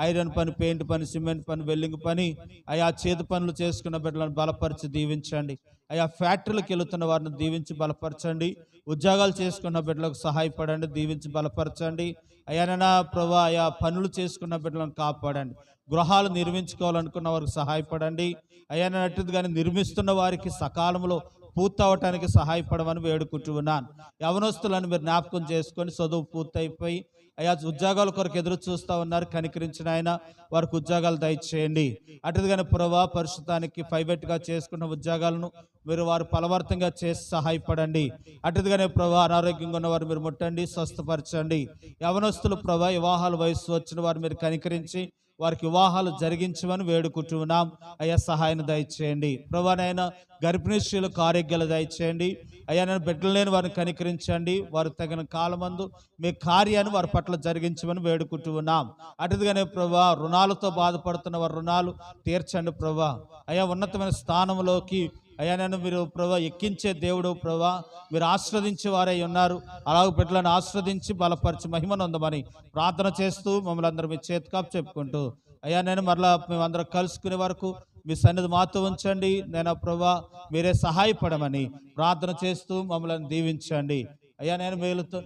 ఐరన్ పని, పెయింట్ పని, సిమెంట్ పని, వెల్డింగ్ పని అయా చేతి పనులు చేసుకున్న బిడ్డలను బలపరిచి దీవించండి అయా. ఫ్యాక్టరీలకు వెళుతున్న వారిని దీవించి బలపరచండి. ఉద్యోగాలు చేసుకున్న బిడ్డలకు సహాయపడండి, దీవించి బలపరచండి అయ్యానైనా ప్రభా. అయా పనులు చేసుకున్న బిడ్డలను కాపాడండి. గృహాలు నిర్మించుకోవాలనుకున్న వారికి సహాయపడండి అయ్యానట్టుగానే నిర్మిస్తున్న వారికి సకాలంలో పూర్తవటానికి సహాయపడమని వేడుకుంటూ ఉన్నాను. యవనస్తులను మీరు జ్ఞాపకం చేసుకొని చదువు పూర్తయిపోయి అయా ఉద్యోగాల కొరకు ఎదురు చూస్తూ ఉన్నారు. కనికరించిన ఆయన వారికి ఉద్యోగాలు దయచేయండి. అటుగానే ప్రభా పరిశుద్ధానికి ప్రైవేట్గా చేసుకున్న ఉద్యోగాలను మీరు వారు ఫలవర్తంగా చేసి సహాయపడండి. అటుగానే ప్రభా అనారోగ్యంగా ఉన్న వారు మీరు ముట్టండి, స్వస్థపరచండి. యవనస్తులు ప్రభా వివాహాల వయసు వచ్చిన వారు మీరు కనికరించి వారికి వివాహాలు జరిగించమని వేడుకుంటున్నాం అయ్యా. సహాయం దయచేయండి ప్రభానైనా. గర్భిణీ స్త్రీలకు ఆరోగ్యాలు దయచేయండి అయ్యా. నేను బిడ్డలు లేని వారిని కనికరించండి. వారు తగిన కాలమందు మీ కార్యాన్ని వారి పట్ల జరిగించమని వేడుకుంటున్నాం. అటుగానే ప్రభా రుణాలతో బాధపడుతున్న వారి రుణాలు తీర్చండి ప్రభా అయ్యా. ఉన్నతమైన స్థానంలోకి అయ్యా నేను మీరు ప్రభా ఎక్కించే దేవుడు ప్రభా. మీరు ఆస్వాదించే వారై ఉన్నారు. అలాగే బిడ్డలను ఆస్వాదించి బలపరిచి మహిమనొందమని ప్రార్థన చేస్తూ మమ్మల్ని అందరూ మీ చేతికాపు చెప్పుకుంటూ అయ్యా నేను మరలా మేమందరం కలుసుకునే వరకు మీ సన్నిధి మాతో ఉంచండి. నేను ప్రభా మీరే సహాయపడమని ప్రార్థన చేస్తూ మమ్మల్ని దీవించండి అయ్యా. నేను మేలుతో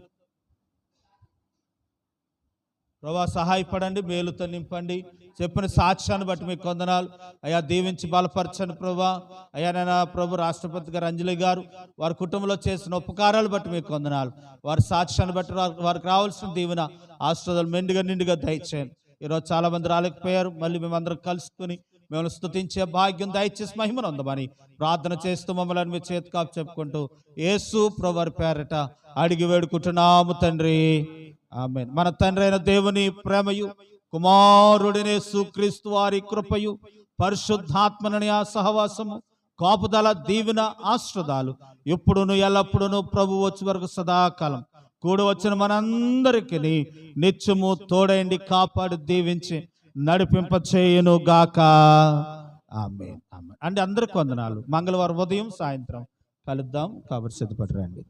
ప్రభా సహాయపడండి, మేలుతో నింపండి. చెప్పిన సాక్ష్యాన్ని బట్టి మీకు వందనాలు అయ్యా. దీవించి బలపరచండి ప్రభా అయ్యా. నేను ప్రభు రాష్ట్రపతి గారు అంజలి గారు వారి కుటుంబంలో చేసిన ఉపకారాలు బట్టి మీకు వందనాలు. వారి సాక్ష్యాన్ని బట్టి వారికి రావాల్సిన దీవెన ఆశీర్వాదాలు మెండుగా నిండుగా దయచేయండి. ఈరోజు చాలా మంది రాలేకపోయారు. మళ్ళీ మేమందరం కలుసుకుని మిమ్మల్ని స్తుతించే భాగ్యం దయచేసి మహిమనొందమని ప్రార్థన చేస్తూ మమ్మల్ని మీ చేతికాపు చెప్పుకుంటూ యేసు ప్రభువారి పేరట అడిగి వేడుకుంటున్నాము తండ్రి, ఆమేన్. మన తండ్రి అయిన దేవుని ప్రేమయు, కుమారుడినే యేసుక్రీస్తు వారి కృపయు, పరిశుద్ధాత్మని ఆ సహవాసము, కాపుదల, దీవెన, ఆశీర్వాదాలు ఎప్పుడును ఎల్లప్పుడును ప్రభు వచ్చే వరకు సదాకాలం కూడి వచ్చిన మనందరికీ నిత్యము తోడైండి, కాపాడి, దీవించి నడిపింప చేయును గాక. ఆమేన్, ఆమేన్. అంటే అందరికి వందనాలు. మంగళవారం ఉదయం సాయంత్రం కలుద్దాం కాబట్టి సిద్ధపడి రండి.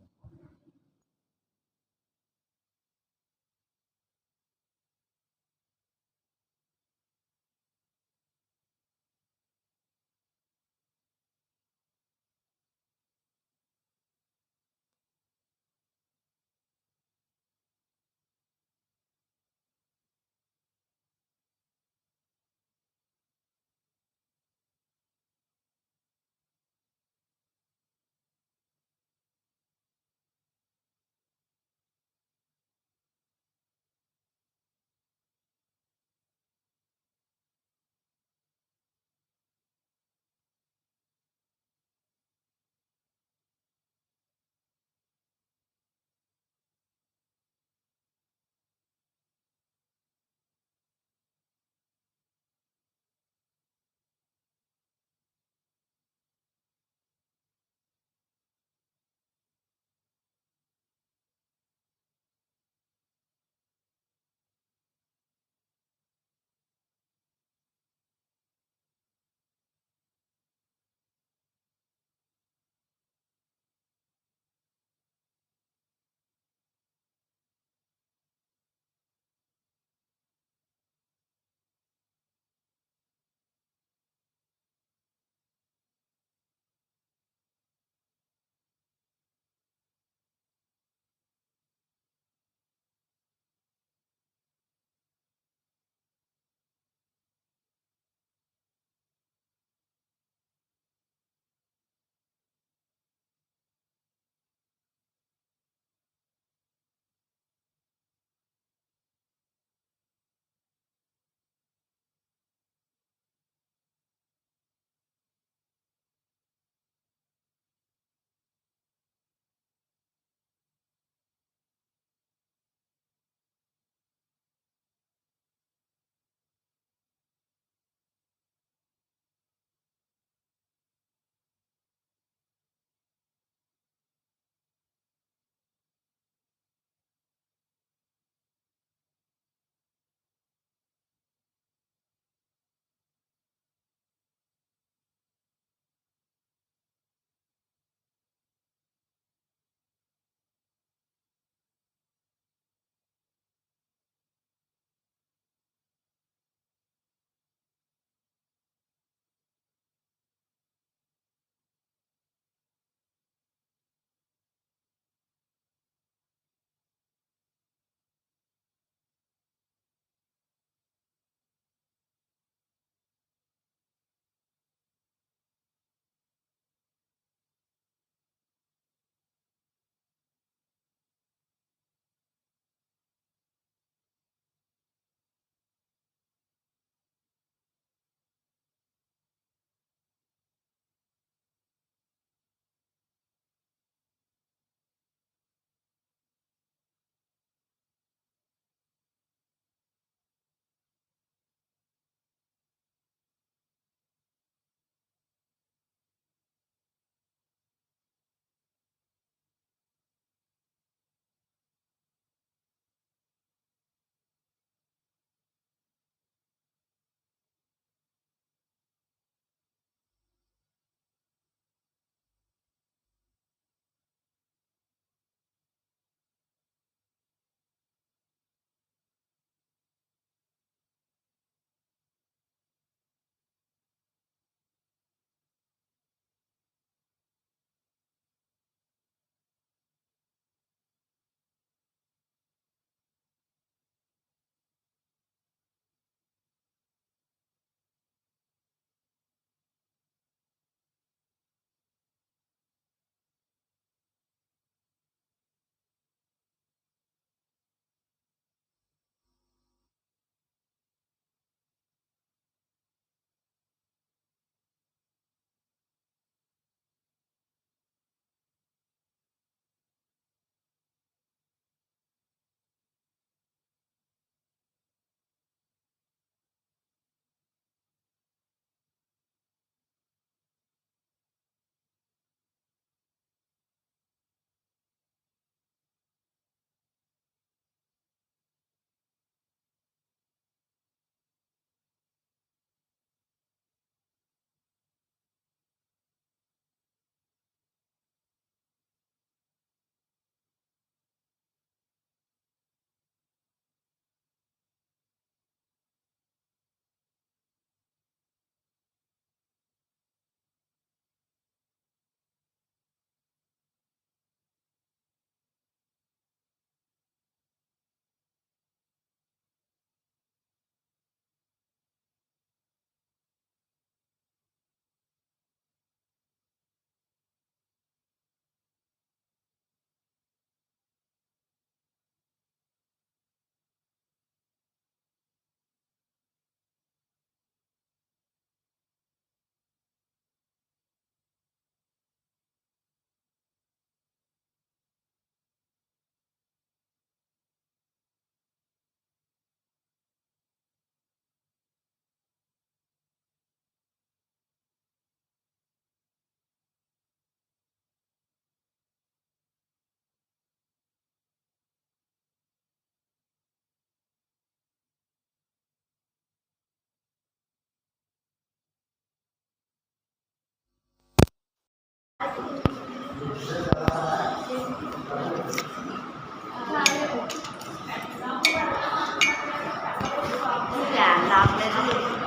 ఫ్యాన్ రావట్లేదు